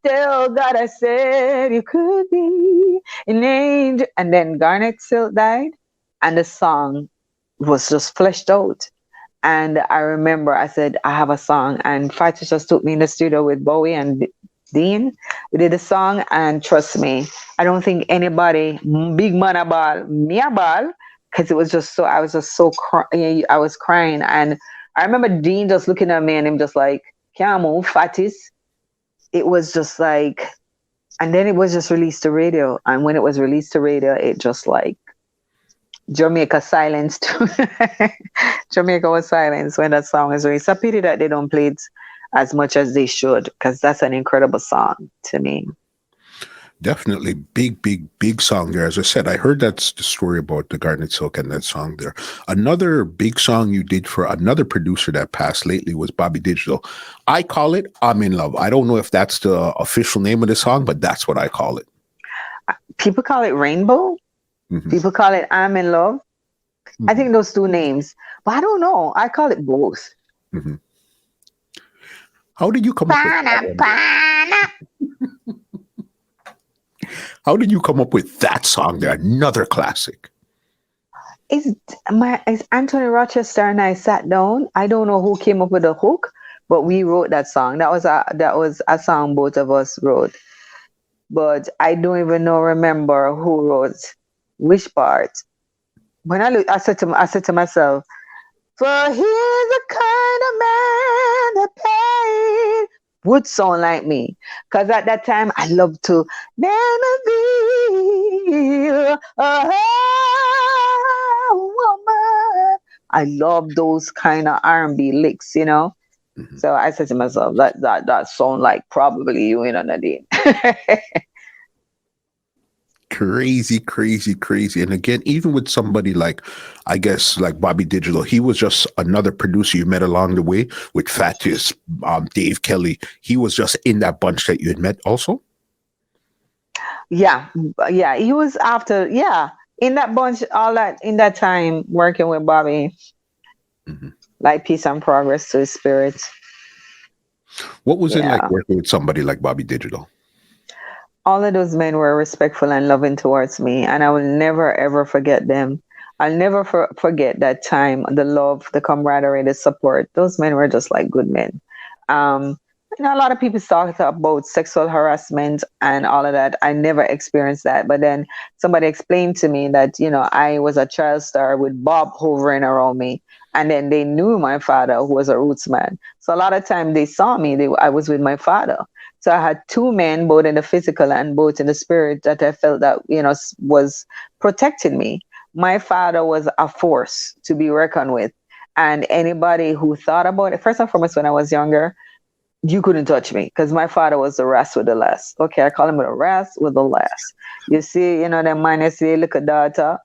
Tell God I said you could be an angel. And then Garnet Silk died, and the song was just fleshed out. And I remember I said, I have a song. And Fatih just took me in the studio with Bowie and Dean. We did a song, and trust me, I don't think anybody, big man a ball, me a ball, because it was just so, I was just so, I was crying. And I remember Dean just looking at me and him just like, can't move, Fatis. It was just like, and then it was just released to radio. And when it was released to radio, it just like, Jamaica silenced. Jamaica was silenced when that song is released. It's a pity that they don't play it as much as they should, because that's an incredible song to me. Definitely big song there. As I said, I heard that's the story about the Garnet Silk and that song there. Another big song you did for another producer that passed lately was Bobby Digital. I call it I'm in Love. I don't know if that's the official name of the song, but that's what I call it. People call it Rainbow. Mm-hmm. People call it I'm in Love. Mm-hmm. I think those two names, but I don't know. I call it both. Mm-hmm. How did you come up with that one? How did you come up with that song there? Another classic. It's Anthony Rochester and I sat down. I don't know who came up with the hook, but we wrote that song. That was a song both of us wrote. But I don't even remember who wrote which part. When I said to myself, for he's the kind of man that pain would sound like me. Because at that time, I loved to feel a woman. I love those kind of R&B licks, you know. Mm-hmm. So I said to myself, that sound like probably you, Nadine. Crazy. And again, even with somebody like, I guess, like Bobby Digital, he was just another producer you met along the way with Fatis, Dave Kelly. He was just in that bunch that you had met also? Yeah. He was after, in that bunch, all that, in that time, working with Bobby. Mm-hmm. Like Peace and Progress to his spirit. What was it like working with somebody like Bobby Digital? All of those men were respectful and loving towards me, and I will never, ever forget them. I'll never forget that time, the love, the camaraderie, the support. Those men were just like good men. A lot of people talk about sexual harassment and all of that. I never experienced that. But then somebody explained to me that, I was a child star with Bob hovering around me. And then they knew my father, who was a roots man. So a lot of time they saw me, I was with my father. So I had two men, both in the physical and both in the spirit, that I felt that, was protecting me. My father was a force to be reckoned with. And anybody who thought about it, first and foremost, when I was younger, you couldn't touch me because my father was the rest with the last. Okay, I call him the rest with the last. You see, them man, you see, look at daughter,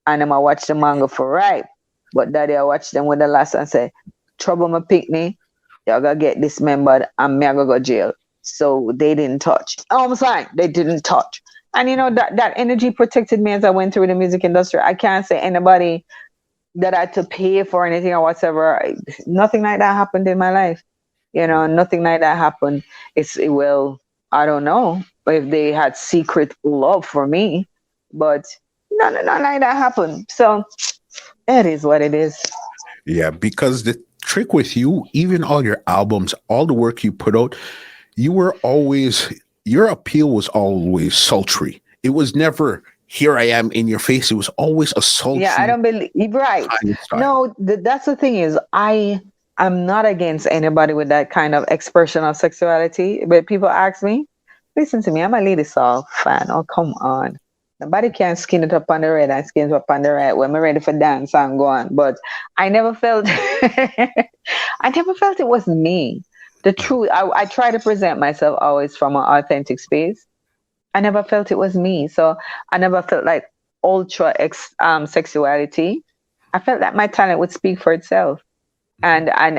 and them I watch the manga for right. But daddy, I watch them with the last and say, trouble my picnic, you gotta get dismembered and me I gotta go jail. So they didn't touch. Oh, I'm sorry, they didn't touch. And that energy protected me as I went through the music industry. I can't say anybody that I had to pay for anything or whatsoever. Nothing like that happened in my life. Nothing like that happened. Well, I don't know if they had secret love for me, but none like that happened. So it is what it is. Yeah, because the trick with you, even all your albums, all the work you put out, you were always, your appeal was always sultry. It was never, here I am in your face. It was always a Yeah, I sultry don't believe, right. kind of style. No, that's the thing is, I'm not against anybody with that kind of expression of sexuality. But people ask me, listen to me, I'm a Lady Soul fan. Oh, come on. Nobody can skin it up on the red and skin it up on the right when we're ready for dance and go on. But I never felt, I never felt it was me. The truth, I try to present myself always from an authentic space. I never felt it was me. So I never felt like sexuality. I felt that my talent would speak for itself. And I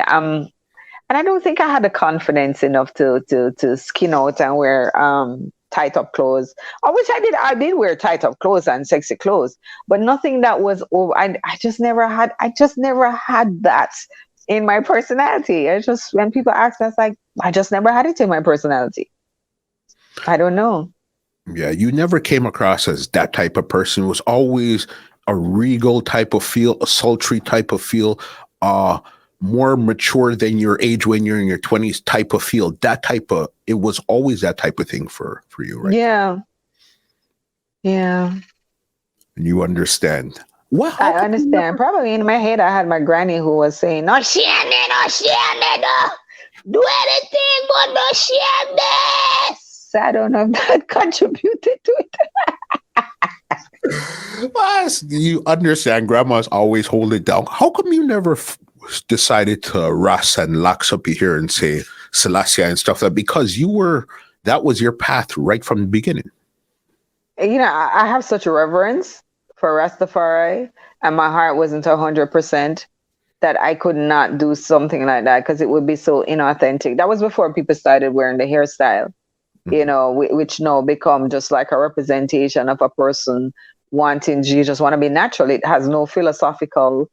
don't think I had the confidence enough to skin out and wear tight up clothes. I wish I did. I did wear tight up clothes and sexy clothes, but nothing that was over. I just never had. I just never had that in my personality. It's just when people ask me, it's like I just never had it in my personality. I don't know. Yeah, you never came across as that type of person. It was always a regal type of feel, a sultry type of feel, more mature than your age when you're in your 20s type of feel. That type of, it was always that type of thing for you, right? Yeah. Yeah. And you understand. Well, I understand. Probably in my head, I had my granny who was saying, "No shame, no shame, no. Do anything, but no shame this." I don't know if that contributed to it. well, you understand. Grandma's always hold it down. How come you never decided to ras and locks up your hair and say Selassie and stuff like that? Because that was your path right from the beginning. I have such a reverence for Rastafari, and my heart wasn't 100% that I could not do something like that because it would be so inauthentic. That was before people started wearing the hairstyle, which now become just like a representation of a person wanting, you just want to be natural. It has no philosophical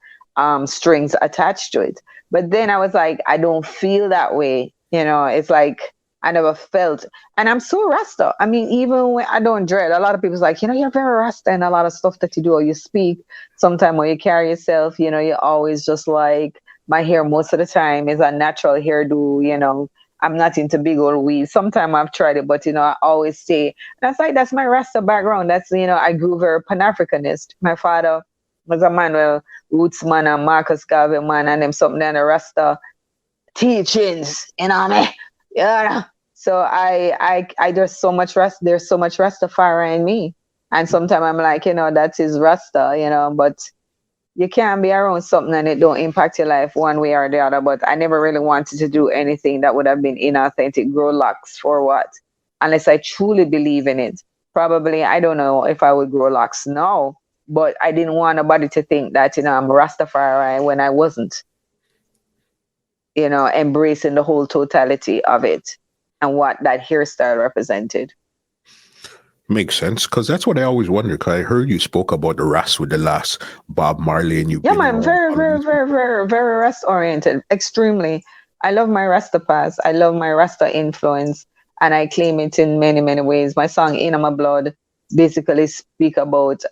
strings attached to it. But then I was like, I don't feel that way. It's like I never felt, and I'm so Rasta. I mean, even when I don't dread, a lot of people's like, you're very Rasta and a lot of stuff that you do or you speak. Sometimes when you carry yourself, you're always just like, my hair most of the time is a natural hairdo. I'm not into big old weaves. Sometimes I've tried it, but I always say, that's like, that's my Rasta background. That's, I grew very Pan-Africanist. My father was a man, Roots man and Marcus Garvey man, and them something in the Rasta teachings, Yeah. So I there's so much Rastafari in me. And sometimes I'm like, that is Rasta, but you can't be around something and it don't impact your life one way or the other. But I never really wanted to do anything that would have been inauthentic. Grow locks for what? Unless I truly believe in it. Probably, I don't know if I would grow locks now, but I didn't want nobody to think that, I'm Rastafari when I wasn't, embracing the whole totality of it and what that hairstyle represented. Makes sense, because that's what I always wondered. Because I heard you spoke about the Ras with the last Bob Marley, and Yeah, man, very, very, very, very, very Rasta oriented. Extremely. I love my Rasta past. I love my Rasta influence, and I claim it in many, many ways. My song "In My Blood" basically speak about,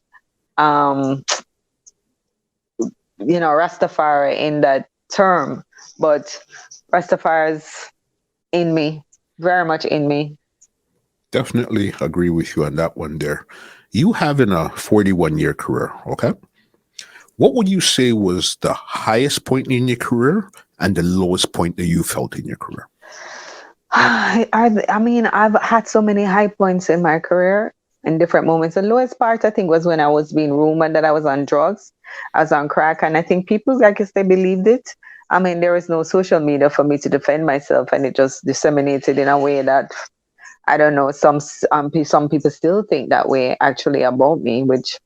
Rastafari in that term, but Rastafari's in me, very much in me. Definitely agree with you on that one there. You having a 41-year career, okay? What would you say was the highest point in your career and the lowest point that you felt in your career? I mean, I've had so many high points in my career in different moments. The lowest part, I think, was when I was being rumored that I was on drugs. I was on crack, and I think people, I guess they believed it. I mean, there was no social media for me to defend myself, and it just disseminated in a way that, I don't know, some people still think that way actually about me, which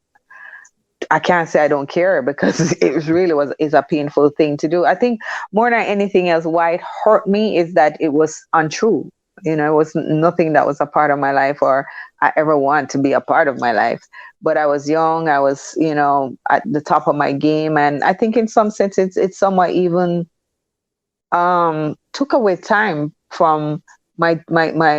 I can't say I don't care, because it really is a painful thing to do. I think more than anything else, why it hurt me is that it was untrue. It was nothing that was a part of my life or I ever want to be a part of my life. But I was young. I was, at the top of my game. And I think in some sense, it's somewhat even took away time from my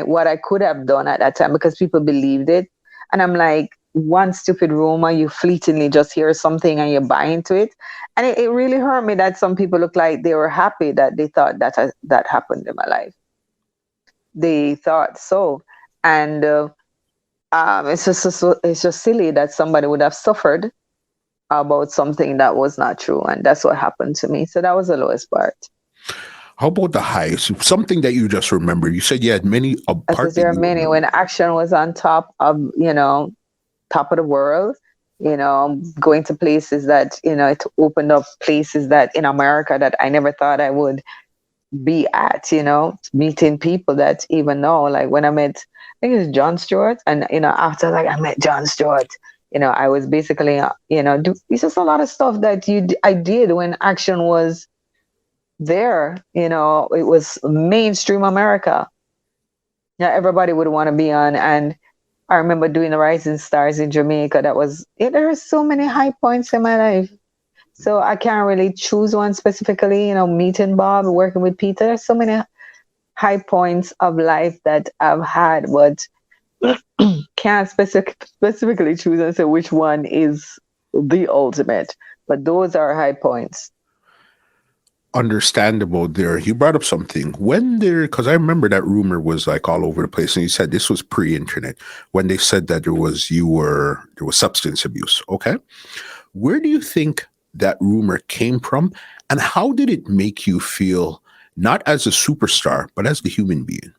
what I could have done at that time because people believed it. And I'm like, one stupid rumor, you fleetingly just hear something and you buy into it. And it really hurt me that some people look like they were happy that they thought that happened in my life. They thought so. And it's just silly that somebody would have suffered about something that was not true. And that's what happened to me. So that was the lowest part. How about the highs? Something that you just remember. You said you had many apart. There are many when action was on top of, top of the world, going to places that, it opened up places that in America that I never thought I would be at, meeting people that even know, like when I met, I think it was John Stewart. And, after like I met John Stewart, I was basically, it's just a lot of stuff that I did when action was there, it was mainstream America. Yeah, everybody would want to be on. And I remember doing the Rising Stars in Jamaica. There are so many high points in my life. So I can't really choose one specifically, meeting Bob, working with Peter. There's so many high points of life that I've had, but can't specifically choose and say which one is the ultimate. But those are high points. Understandable there. You brought up something because I remember that rumor was like all over the place, and you said this was pre-internet when they said that there was substance abuse. Okay, where do you think that rumor came from, and how did it make you feel, not as a superstar but as the human being?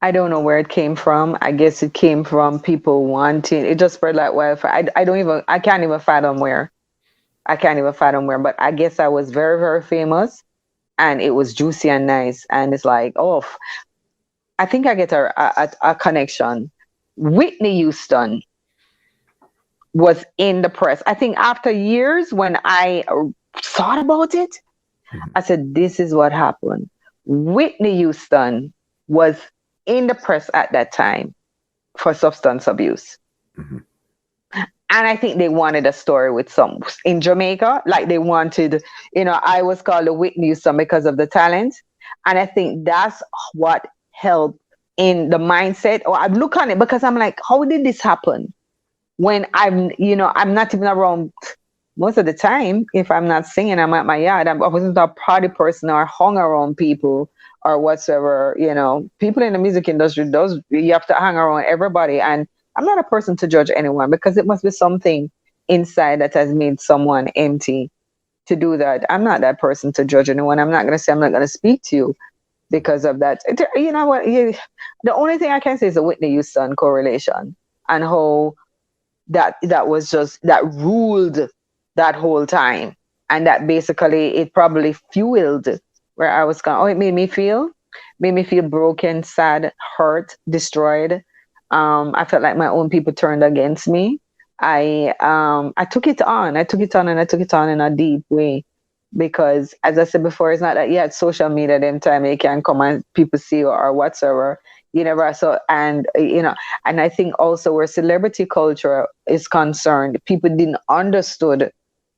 I don't know where it came from. I guess it came from people wanting it. Just spread like wildfire. I can't even fathom where. But I guess I was very, very famous and it was juicy and nice. And it's like, I think I get a connection. Whitney Houston was in the press. I think after years when I thought about it, I said, this is what happened. Whitney Houston was in the press at that time for substance abuse. Mm-hmm. And I think they wanted a story with in Jamaica, like they wanted, I was called a Whitney Houston because of the talent. And I think that's what helped in the mindset. Or I look on it because I'm like, how did this happen? When I'm not even around most of the time. If I'm not singing, I'm at my yard. I wasn't a party person or hung around people or whatsoever. People in the music industry, you have to hang around everybody. And I'm not a person to judge anyone because it must be something inside that has made someone empty to do that. I'm not that person to judge anyone. I'm not going to say I'm not going to speak to you because of that. You know what? The only thing I can say is the Whitney Houston correlation and how that was just that ruled that whole time. And that basically it probably fueled where I was going. It made me feel broken, sad, hurt, destroyed. I felt like my own people turned against me. I took it on. I took it on in a deep way because, as I said before, it's not that you had social media them time you can come and people see you or whatsoever. You never saw, and and I think also where celebrity culture is concerned, people didn't understood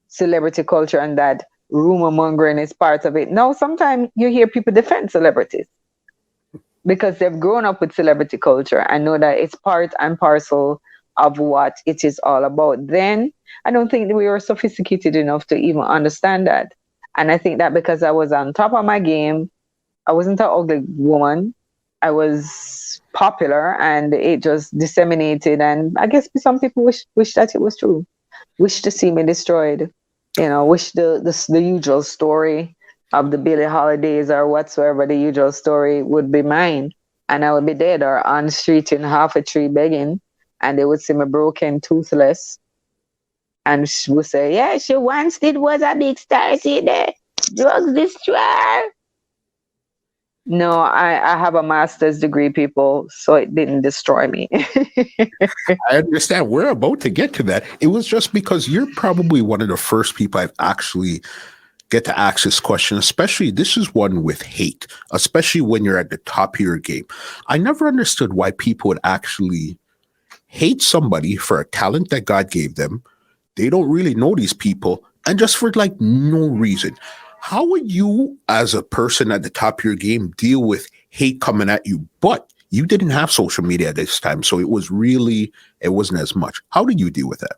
celebrity culture and that rumor mongering is part of it. Now, sometimes you hear people defend celebrities because they've grown up with celebrity culture and know that it's part and parcel of what it is all about. Then I don't think that we were sophisticated enough to even understand that. And I think that because I was on top of my game, I wasn't an ugly woman. I was popular and it just disseminated. And I guess some people wish that it was true. Wish to see me destroyed. Wish the usual story of the Billie Holidays or whatsoever, the usual story would be mine. And I would be dead or on the street in half a tree begging. And they would see me broken, toothless. And she would say, yeah, she once was a big star. See there, drugs destroy. No, I have a master's degree, people, so it didn't destroy me. I understand. We're about to get to that. It was just because you're probably one of the first people I've actually get to ask this question, especially this is one with hate, especially when you're at the top of your game. I never understood why people would actually hate somebody for a talent that God gave them. They don't really know these people, and just for like no reason. How would you, as a person at the top of your game, deal with hate coming at you? But you didn't have social media at this time, so it wasn't as much. How did you deal with that?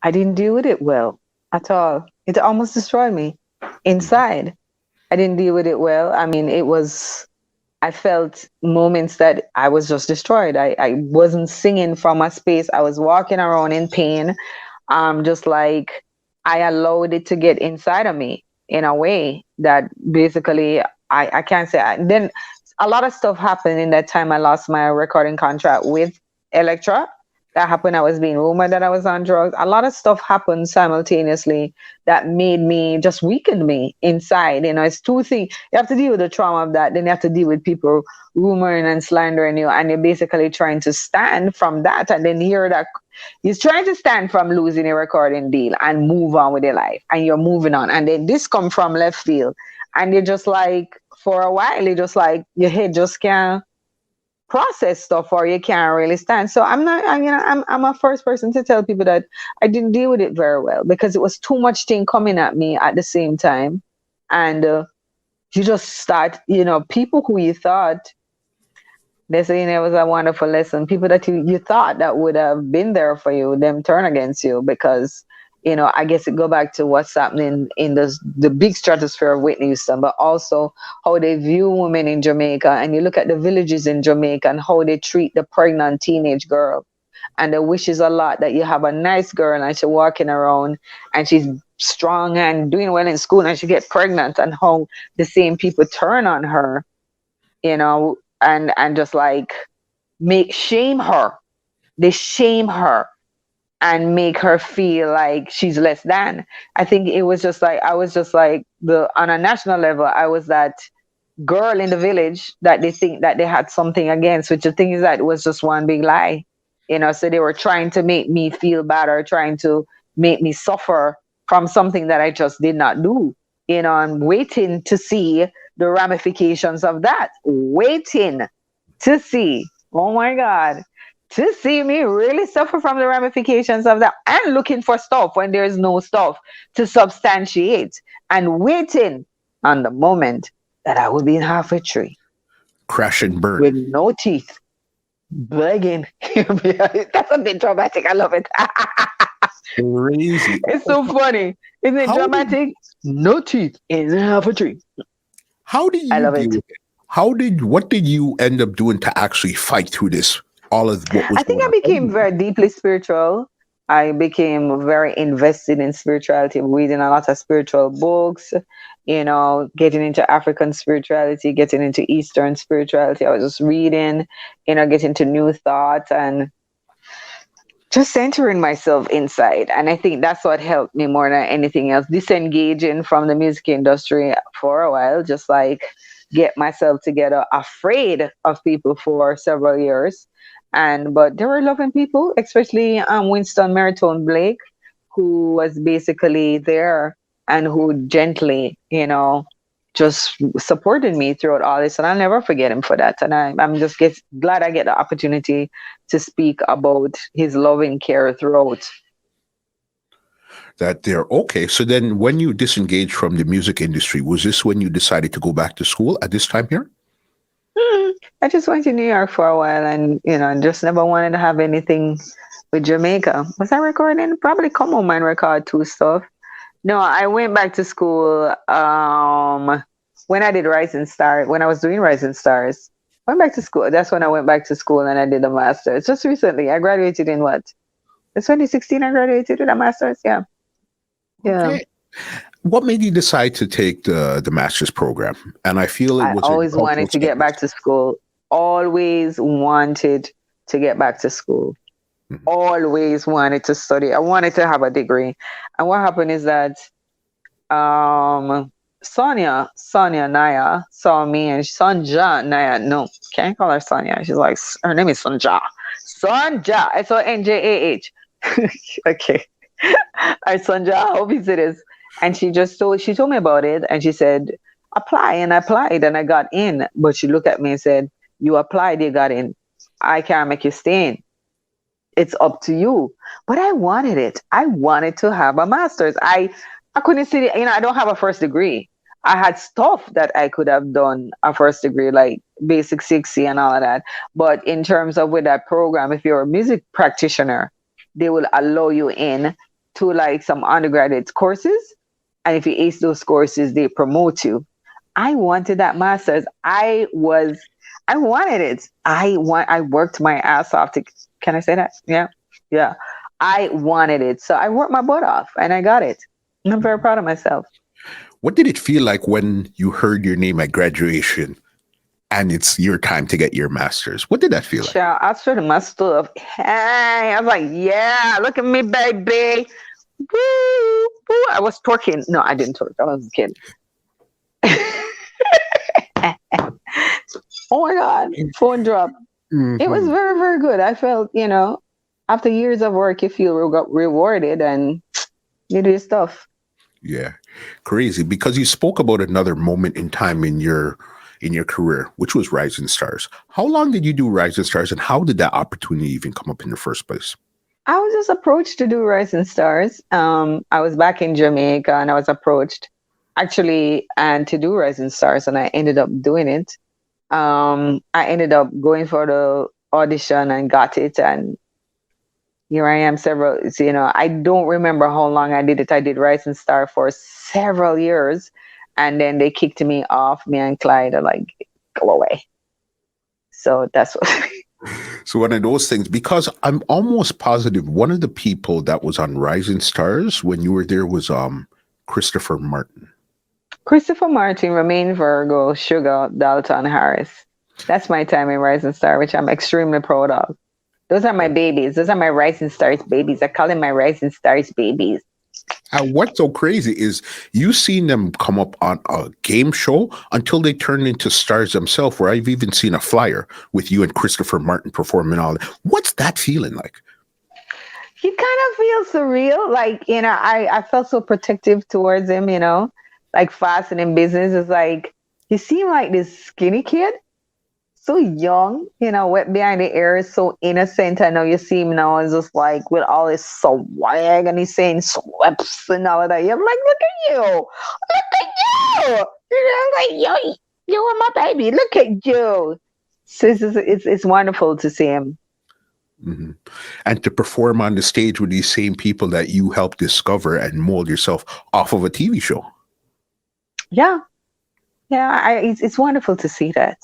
I didn't deal with it well at all. It almost destroyed me inside. I didn't deal with it well. I mean, I felt moments that I was just destroyed. I wasn't singing from a space. I was walking around in pain. Just like I allowed it to get inside of me in a way that basically I can't say. Then a lot of stuff happened in that time. I lost my recording contract with Elektra. That happened. I was being rumored that I was on drugs. A lot of stuff happened simultaneously that made me just weakened me inside. It's two things. You have to deal with the trauma of that. Then you have to deal with people rumoring and slandering you. And you're basically trying to stand from that. And then hear that you're trying to stand from losing a recording deal and move on with your life. And you're moving on. And then this come from left field. And you're just like, for a while, you're just like, your head just can't process stuff, or you can't really stand. So I'm a first person to tell people that I didn't deal with it very well, because it was too much thing coming at me at the same time. And you just start, people who you thought, they say, it was a wonderful lesson. People that you thought that would have been there for you, them turn against you, because I guess it go back to what's happening in the big stratosphere of Whitney Houston, but also how they view women in Jamaica. And you look at the villages in Jamaica and how they treat the pregnant teenage girl. And the wish is a lot that you have a nice girl and she's walking around and she's strong and doing well in school and she gets pregnant, and how the same people turn on her, and just like shame her. They shame her and make her feel like she's less than. I think it was just like, I was just like on a national level, I was that girl in the village that they think that they had something against, which the thing is that it was just one big lie. So they were trying to make me feel bad, or trying to make me suffer from something that I just did not do. I'm waiting to see the ramifications of that. Waiting to see, oh my God, to see me really suffer from the ramifications of that, and looking for stuff when there's no stuff to substantiate, and waiting on the moment that I will be in half a tree. Crash and burn. With no teeth. Begging. That's a bit dramatic. I love it. Crazy. It's so funny. Isn't it dramatic? No teeth in half a tree. How did you I love it. What did you end up doing to actually fight through this? All of what was I think I became very deeply spiritual. I became very invested in spirituality, reading a lot of spiritual books, getting into African spirituality, getting into Eastern spirituality. I was just reading, getting to new thoughts and just centering myself inside. And I think that's what helped me more than anything else, disengaging from the music industry for a while, just like get myself together, afraid of people for several years. But there were loving people, especially Winston Meritone Blake, who was basically there and who gently, just supported me throughout all this. And I'll never forget him for that. And I'm just glad I get the opportunity to speak about his loving care throughout. That there. Okay. So then when you disengaged from the music industry, was this when you decided to go back to school at this time here? I just went to New York for a while, and just never wanted to have anything with Jamaica. Was I recording? Probably come home and record two stuff. No, I went back to school when I did Rising Stars. When I was doing Rising Stars, I went back to school. That's when I went back to school and I did a master's. Just recently, I graduated in what? It's 2016. I graduated with a master's. Yeah. Okay. What made you decide to take the master's program? And I feel it was. I always wanted to get back to school. Always wanted to get back to school. Mm-hmm. Always wanted to study. I wanted to have a degree. And what happened is that Sonia Naya saw me, and Sonja Naya. No, can't call her Sonia. She's like, her name is Sonja. Sonja. I saw NJAH. Okay. All right, Sonja. I hope you see this. And she told me about it, and she said, apply. And I applied and I got in. But she looked at me and said, you applied, you got in. I can't make you stay in. It's up to you. But I wanted it. I wanted to have a master's. I couldn't see it. I don't have a first degree. I had stuff that I could have done a first degree, like basic 6C and all of that. But in terms of with that program, if you're a music practitioner, they will allow you in to like some undergraduate courses. And if you ace those courses, they promote you. I wanted that master's. I wanted it. I worked my ass off to, can I say that? Yeah. Yeah. I wanted it. So I worked my butt off and I got it. And I'm very proud of myself. What did it feel like when you heard your name at graduation and it's your time to get your master's? What did that feel like? Child, I started my stuff. Hey, I was like, yeah, look at me, baby. Woo, woo. I was twerking. No, I didn't twerk. I was kidding. Oh my God, phone drop. It was very, very good. I felt, after years of work, you feel rewarded and you do your stuff. Yeah, crazy. Because you spoke about another moment in time in your career, which was Rising Stars. How long did you do Rising Stars, and how did that opportunity even come up in the first place? I was just approached to do Rising Stars. I was back in Jamaica and I was approached actually and to do Rising Stars, and I ended up doing it. I ended up going for the audition and got it, and here I am I don't remember how long I did it. I did Rising Star for several years, and then they kicked me off. Me and Clyde are like, go away. So that's what. So one of those things, because I'm almost positive one of the people that was on Rising Stars when you were there was Christopher Martin. Christopher Martin, Remain Virgo, Sugar, Dalton, Harris. That's my time in Rising Star, which I'm extremely proud of. Those are my babies. Those are my Rising Stars babies. I call them my Rising Stars babies. And what's so crazy is you seen them come up on a game show until they turned into stars themselves, where I've even seen a flyer with you and Christopher Martin performing all that. What's that feeling like? He kind of feels surreal. Like, I felt so protective towards him, like fast and in business. It's like, he seemed like this skinny kid. So young, wet behind the ears, so innocent. I know you see him now, it's just like with all his swag, and he's saying sweps and all of that. I'm like, look at you, like, you are my baby. Look at you. So it's wonderful to see him. Mm-hmm. And to perform on the stage with these same people that you helped discover and mold yourself off of a TV show. Yeah, it's wonderful to see that.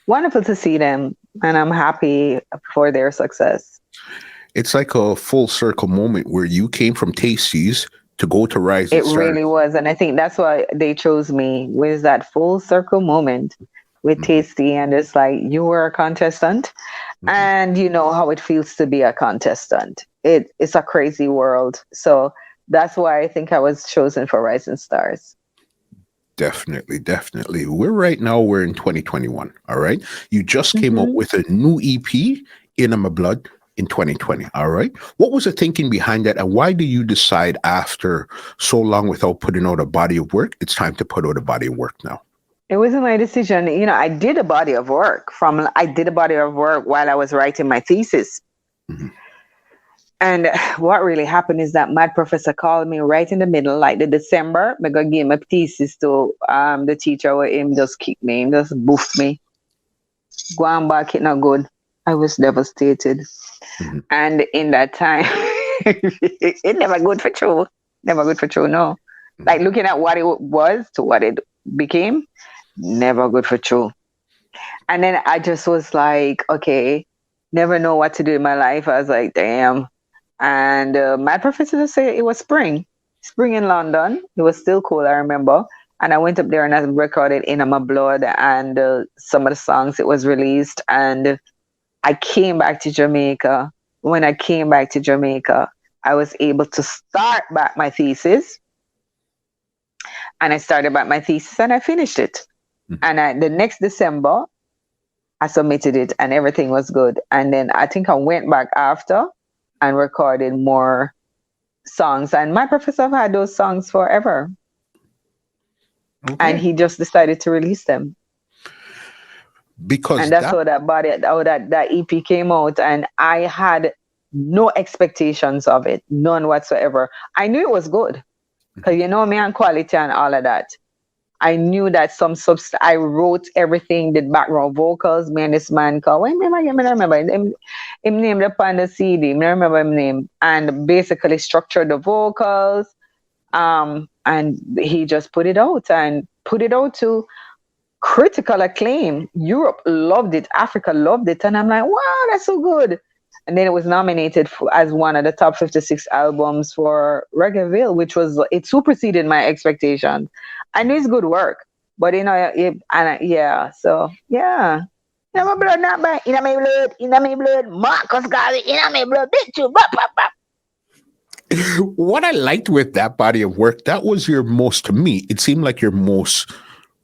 Wonderful to see them, and I'm happy for their success. It's like a full circle moment where you came from Tasties to go to Rising Stars. It really was, and I think that's why they chose me, was that full circle moment with Tasty, and it's like, you were a contestant, and you know how it feels to be a contestant. It's a crazy world, so that's why I think I was chosen for Rising Stars. Definitely. We're in 2021. All right. You just came up with a new EP, In My Blood, in 2020. All right. What was the thinking behind that? And why do you decide after so long without putting out a body of work, it's time to put out a body of work now? It wasn't my decision. I did a body of work while I was writing my thesis. Mm-hmm. And what really happened is that my professor called me right in the middle, like the December. I got give my thesis to the teacher, where him just kicked me, him just boofed me. Go on back, it not good. I was devastated. Mm-hmm. And in that time, it never good for true. Never good for true, no. Mm-hmm. Like looking at what it was to what it became, never good for true. And then I just was like, okay, never know what to do in my life. I was like, damn. And my professor said it was spring in London. It was still cool, I remember. And I went up there and I recorded In My Blood, and some of the songs, it was released. And I came back to Jamaica. When I came back to Jamaica, I was able to start back my thesis. And I started back my thesis and I finished it. Mm-hmm. And the next December, I submitted it and everything was good. And then I think I went back after and recorded more songs, and my professor have had those songs forever, and Okay. he just decided to release them. Because And that's that how that EP came out, and I had no expectations of it, none whatsoever. I knew it was good because you know me and quality and all of that. I knew that I wrote everything, did background vocals. Me and this man called, wait, remember him named upon the CD. I remember him name, and basically structured the vocals. And he just put it out and put it out to critical acclaim. Europe loved it, Africa loved it, and I'm like, wow, that's so good. And then it was nominated as one of the top 56 albums for Reggaeville, which was, it superseded my expectations. I knew it's good work, but yeah, so yeah. In my blood, not by in my blood, Marcus Garvey, in my blood, big too, what I liked with that body of work, that was your most, to me, it seemed like your most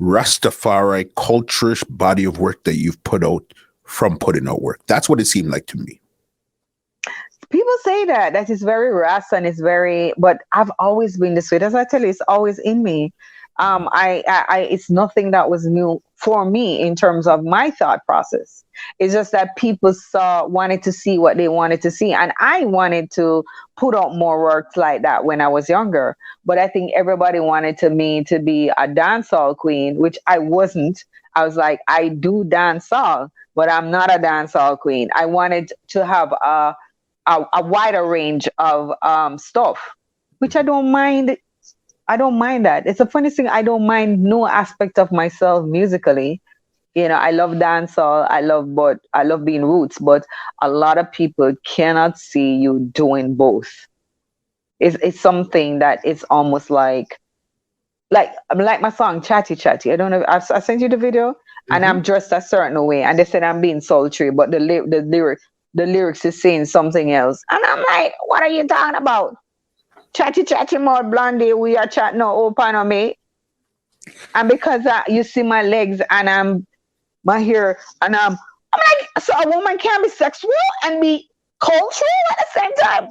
Rastafari culture body of work that you've put out from putting out work. That's what it seemed like to me. People say that is very Ras, and it's very, but I've always been this way. As I tell you, it's always in me. It's nothing that was new for me in terms of my thought process. It's just that people wanted to see what they wanted to see, and I wanted to put out more works like that when I was younger. But I think everybody wanted me to be a dancehall queen, which I wasn't. I was like, I do dancehall, but I'm not a dancehall queen. I wanted to have a wider range of stuff, which I don't mind. I don't mind that. It's a funny thing. I don't mind no aspect of myself musically. You know, I love dancehall. I love being roots, but a lot of people cannot see you doing both. It's something that it's almost like my song Chatty Chatty. I don't know. I sent you the video, and I'm dressed a certain way, and they said I'm being sultry, but the lyrics is saying something else, and I'm like, what are you talking about? Chatty chatty more blondie, we are chatting no open on me. And because you see my legs and my hair, and I'm like, so a woman can be sexual and be cultural at the same time.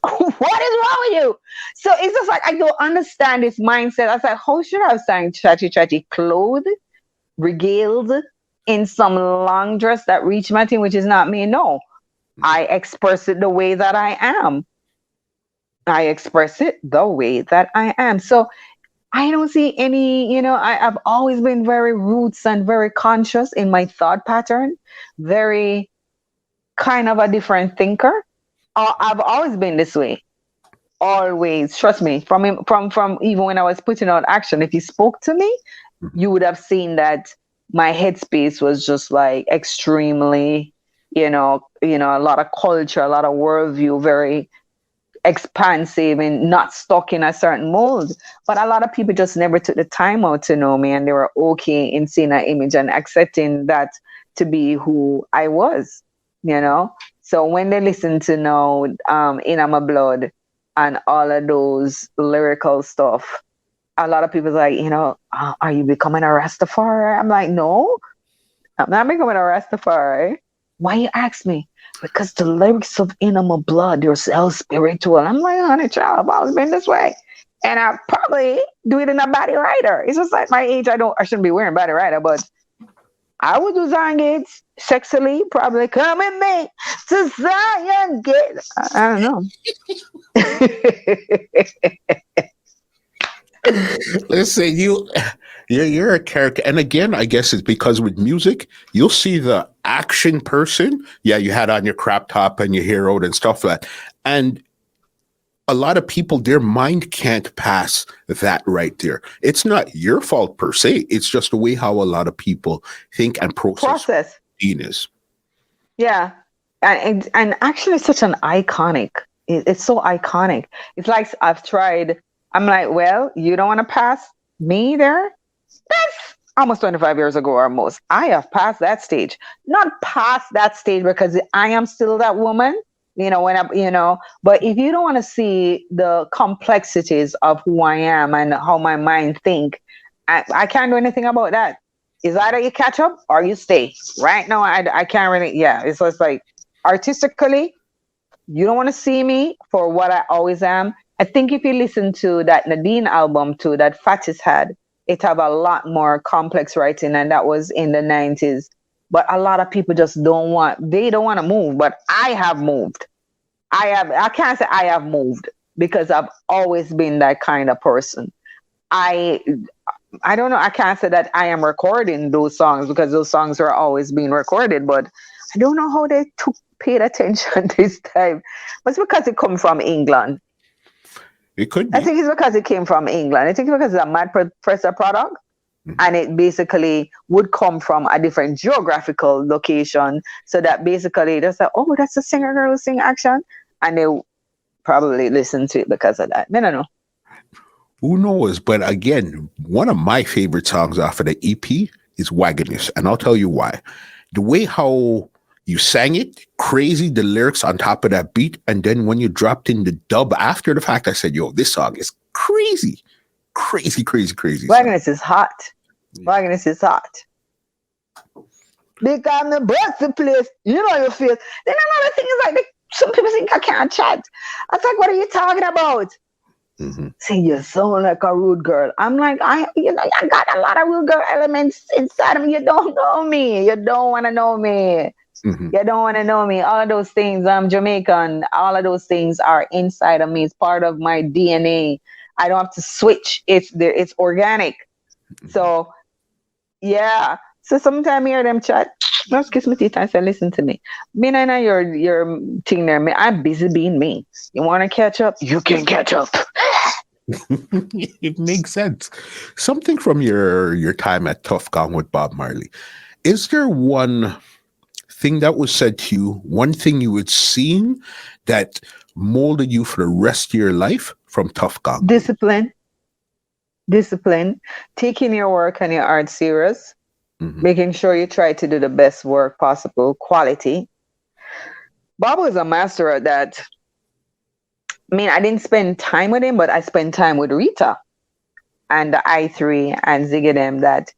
What is wrong with you? So it's just like I don't understand this mindset. I was like, how should I have sang chatty chatty, clothed, regaled in some long dress that reached my thing, which is not me? No. I express it the way that I am. I express it the way that I am. So I don't see any, I've always been very roots and very conscious in my thought pattern, very kind of a different thinker. I've always been this way. Always. Trust me, from even when I was putting out action, if you spoke to me, you would have seen that my headspace was just like extremely, a lot of culture, a lot of worldview, very expansive and not stuck in a certain mold. But a lot of people just never took the time out to know me, and they were okay in seeing that image and accepting that to be who I was, So when they listen to now In My Blood and all of those lyrical stuff, a lot of people are like, are you becoming a Rastafari? I'm like, no, I'm not becoming a Rastafari. Why you ask me? Because the lyrics of In My Blood, they're so spiritual. I'm like, honey, child, I've always been this way. And I probably do it in a body writer. It's just like my age, I shouldn't be wearing body writer, but I would do Zion Gates sexily, probably come with me to Zion Gates. I don't know. Listen, you're a character, and again, I guess it's because with music, you'll see the action person. Yeah, you had on your crop top and your hair out and stuff like that, and a lot of people, their mind can't pass that right there. It's not your fault per se. It's just the way how a lot of people think and process. Is. Yeah, and actually, such an iconic. It's so iconic. It's like I've tried. I'm like, well, you don't want to pass me there? That's almost 25 years ago or most. I have passed that stage. Not past that stage because I am still that woman, but if you don't want to see the complexities of who I am and how my mind think, I can't do anything about that. It's either you catch up or you stay. Right now, I can't really, it's just like artistically, You don't want to see me for what I always am. I think if you listen to that Nadine album too, that Fatis had, it have a lot more complex writing, and that was in the 90s. But a lot of people just they don't want to move. But I have moved. I can't say I have moved because I've always been that kind of person. I I don't know. I can't say that I am recording those songs because those songs are always being recorded, but I don't know how they took paid attention this time. But it's because it come from England. It could I be. think it's because it came from England. I think it's because it's a mad presser product, Mhm. and it basically would come from a different geographical location. So that basically they say, oh, that's a singer girl who sing action, and they probably listen to it because of that. I don't know. Who knows? But again, one of my favorite songs off of the EP is Wagonist. And I'll tell you why. The way how you sang it, crazy, the lyrics on top of that beat. And then when you dropped in the dub after the fact, I said, yo, this song is crazy. Crazy, crazy, crazy song. Wagonist is hot. Wagonist is hot. Because the birthplace, you know you feel. Then another thing is like some people think I can't chat. I was like, what are you talking about? Mm-hmm. Say you sound like a rude girl. I'm like, I got a lot of rude girl elements inside of me. You don't know me. You don't want to know me. Mm-hmm. You don't want to know me. All of those things. I'm Jamaican. All of those things are inside of me. It's part of my DNA. I don't have to switch. It's there. It's organic. So yeah. So sometimes I hear them chat. Just kiss my teeth and say, listen to me. Me and your thing there. Me, I'm busy being me. You want to catch up? You can catch up. It makes sense. Something from your time at Tough Gong with Bob Marley. Is there one thing that was said to you, one thing you had seen that molded you for the rest of your life from Tough Gong? Discipline. Discipline. Taking your work and your art serious. Mm-hmm. Making sure you try to do the best work possible. Quality. Bob was a master at that. I mean, I didn't spend time with him, but I spent time with Rita and the I3 and Ziggy them, that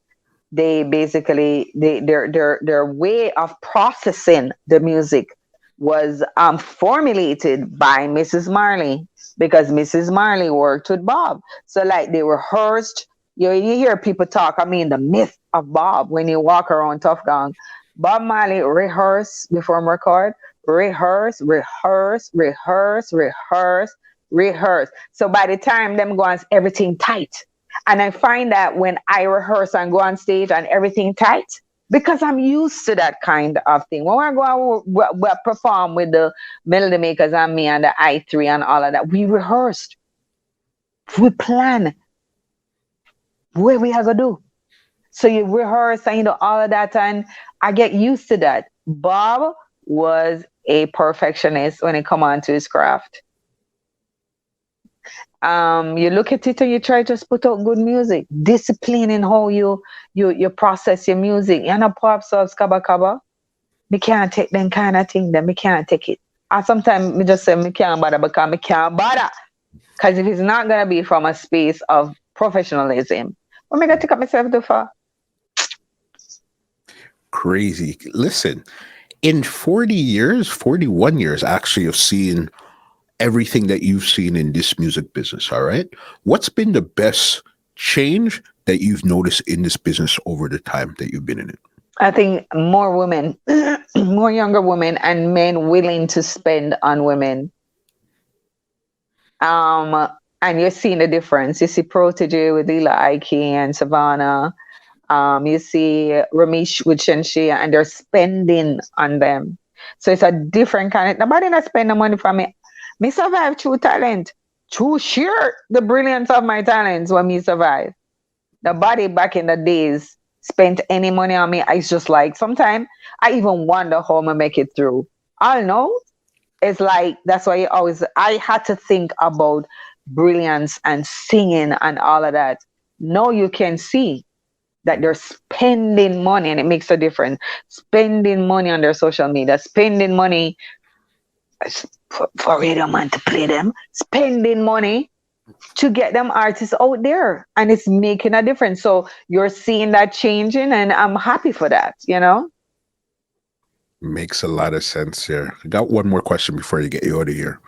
they basically their way of processing the music was formulated by Mrs. Marley, because Mrs. Marley worked with Bob. So like they rehearsed. You hear people talk. I mean, the myth of Bob when you walk around Tough Gong. Bob Marley rehearse before record, rehearse, rehearse, rehearse, rehearse, rehearse. So by the time them go on, everything tight. And I find that when I rehearse and go on stage and everything tight, because I'm used to that kind of thing. When I go and perform with the Melody Makers and me and the I3 and all of that, we rehearsed. We plan what we are going to do. So you rehearse and you know all of that, and I get used to that. Bob was a perfectionist when it come on to his craft. You look at it and you try to just put out good music. Discipline in how you process your music. You know, pop songs, kaba kaba. Me can't take them kind of thing. Then me can't take it. And sometimes me just say me can't bother because me can't bother. Because if it's not gonna be from a space of professionalism, what me gonna take up myself too far? Crazy. Listen, in 40 years, 41 years actually of seeing everything that you've seen in this music business, all right? What's been the best change that you've noticed in this business over the time that you've been in it? I think more women, more younger women and men willing to spend on women. And you're seeing the difference. You see Protege with Lila Ike and Savannah. You see Ramesh with Shenshia, and they're spending on them. So it's a different kind of, nobody not spend the money for me. Me survive through talent, through sheer the brilliance of my talents when me survive. Nobody back in the days spent any money on me. It's just like, sometimes I even wonder how I make it through. I don't know. It's like, that's why I had to think about brilliance and singing and all of that. Now you can see that they're spending money, and it makes a difference. Spending money on their social media, spending money for radio man to play them, spending money to get them artists out there, and it's making a difference. So you're seeing that changing, and I'm happy for that, you know. Makes a lot of sense here. I got one more question before you get you out of here.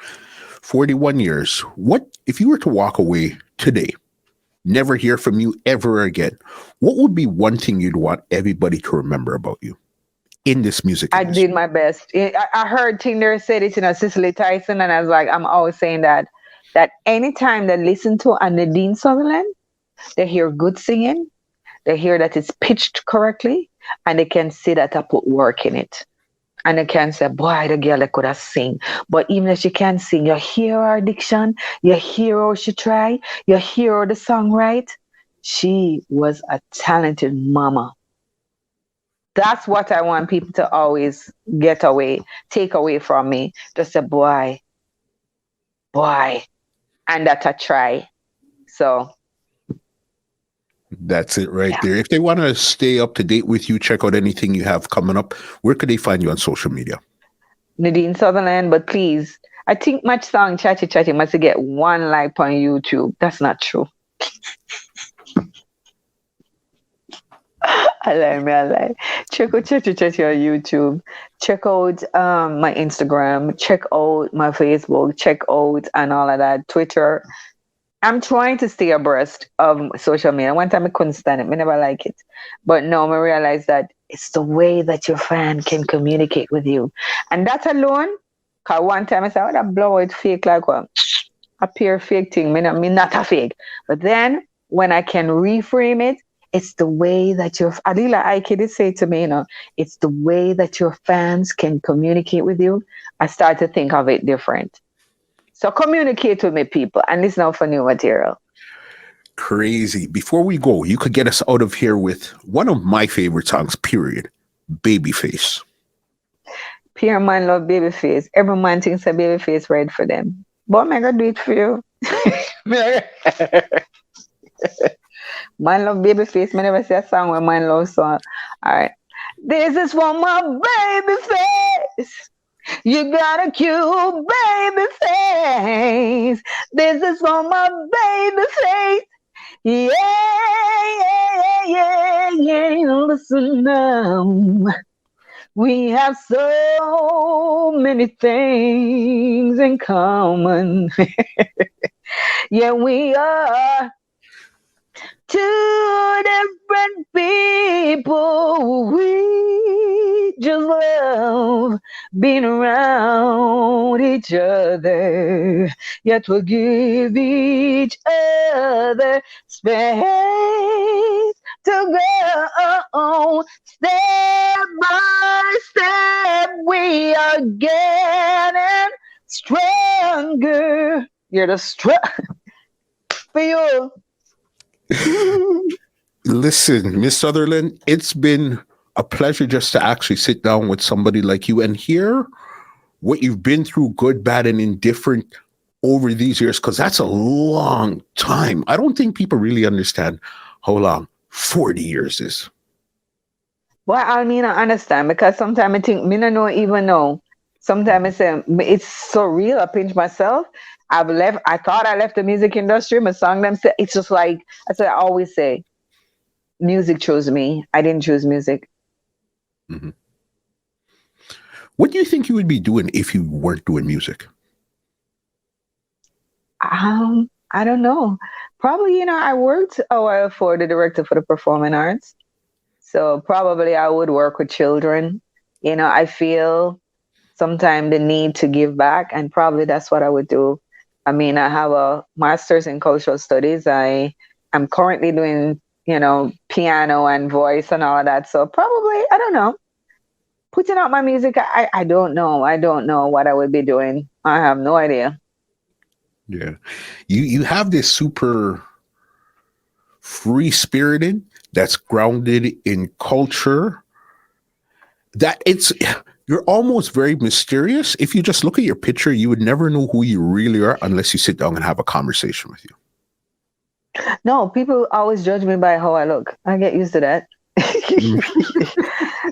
41 years. What if you were to walk away today, never hear from you ever again? What would be one thing you'd want everybody to remember about you in this music I industry? did my best. I heard Tinder said it, Cicely Tyson, and I was like, I'm always saying that anytime they listen to a Nadine Sutherland, they hear good singing, they hear that it's pitched correctly, and they can see that I put work in it. And they can say, boy, the girl that could have sing. But even if she can't sing, you hear her diction, you hear how she try, you hear her the song right. She was a talented mama. That's what I want people to always take away from me. Just say, boy, and that I try. So That's it right there. If they want to stay up to date with you, check out anything you have coming up, where could they find you on social media? Nadine Sutherland, but please, I think my song Chatty Chatty must get 1 like on YouTube. That's not true. I lie. Check out Chatty Chatty on YouTube. Check out my Instagram. Check out my Facebook. Check out and all of that. Twitter. I'm trying to stay abreast of social media. One time I couldn't stand it. I never like it. But now I realize that it's the way that your fan can communicate with you. And that alone, because one time I said, oh, that blow it fake like what? A pure fake thing. Me not a fake. But then when I can reframe it, it's the way that Adila Ike did say to me, it's the way that your fans can communicate with you. I start to think of it different. So communicate with me, people, and listen out for new material. Crazy. Before we go, you could get us out of here with one of my favorite songs, period. Babyface. Pure man love Babyface. Every man thinks a Babyface right for them. But I'm gonna do it for you. Man love Babyface. I never say a song where man love song. All right. This is for my Babyface. You got a cute baby face. This is for my baby face. Yeah. Listen now. We have so many things in common. Yeah, we are two different people. We just love being around each other. Yet we'll give each other space to go. Step by step, we are getting stronger. You're the strong for you. Listen, Miss Sutherland, it's been a pleasure just to actually sit down with somebody like you and hear what you've been through, good, bad, and indifferent over these years, because that's a long time. I don't think people really understand how long 40 years is. Well, I mean, I understand, because sometimes I think, me no even know. Sometimes I say, it's so real, I pinch myself. I thought I left the music industry, my song them say, it's just like, I always say, music chose me. I didn't choose music. Mm-hmm. What do you think you would be doing if you weren't doing music? I don't know. Probably, I worked a while for the director for the performing arts. So probably I would work with children. I feel sometimes the need to give back, and probably that's what I would do. I mean, I have a master's in cultural studies. I am currently doing, piano and voice and all of that. So probably, I don't know, putting out my music. I don't know. I don't know what I would be doing. I have no idea. Yeah. You have this super free-spirited that's grounded in culture, that you're almost very mysterious. If you just look at your picture, you would never know who you really are unless you sit down and have a conversation with you. No, people always judge me by how I look. I get used to that.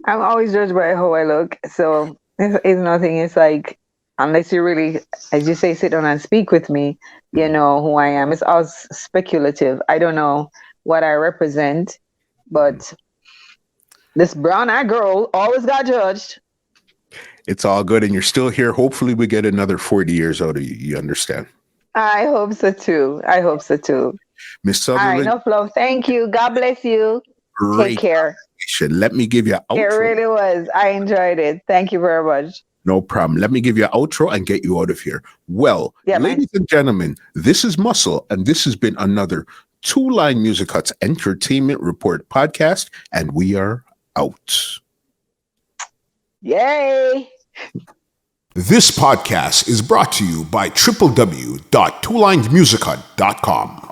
I'm always judged by how I look. So it's nothing. It's like, unless you really, as you say, sit down and speak with me, you know who I am. It's all speculative. I don't know what I represent, but this brown-eyed girl always got judged. It's all good, and you're still here. Hopefully, we get another 40 years out of you. You understand? I hope so too. I hope so too. Miss All right, Sutherland, enough love. Thank you. God bless you. Take great care. conversation. Let me give you an It outro. really was. I enjoyed it. Thank you very much. No problem. Let me give you an outro and get you out of here. Well, Yeah, man. ladies and gentlemen, this is Muscle, and this has been another Two Line Music Hut's Entertainment Report podcast, and we are out. Yay. This podcast is brought to you by www.twolinedmusichut.com.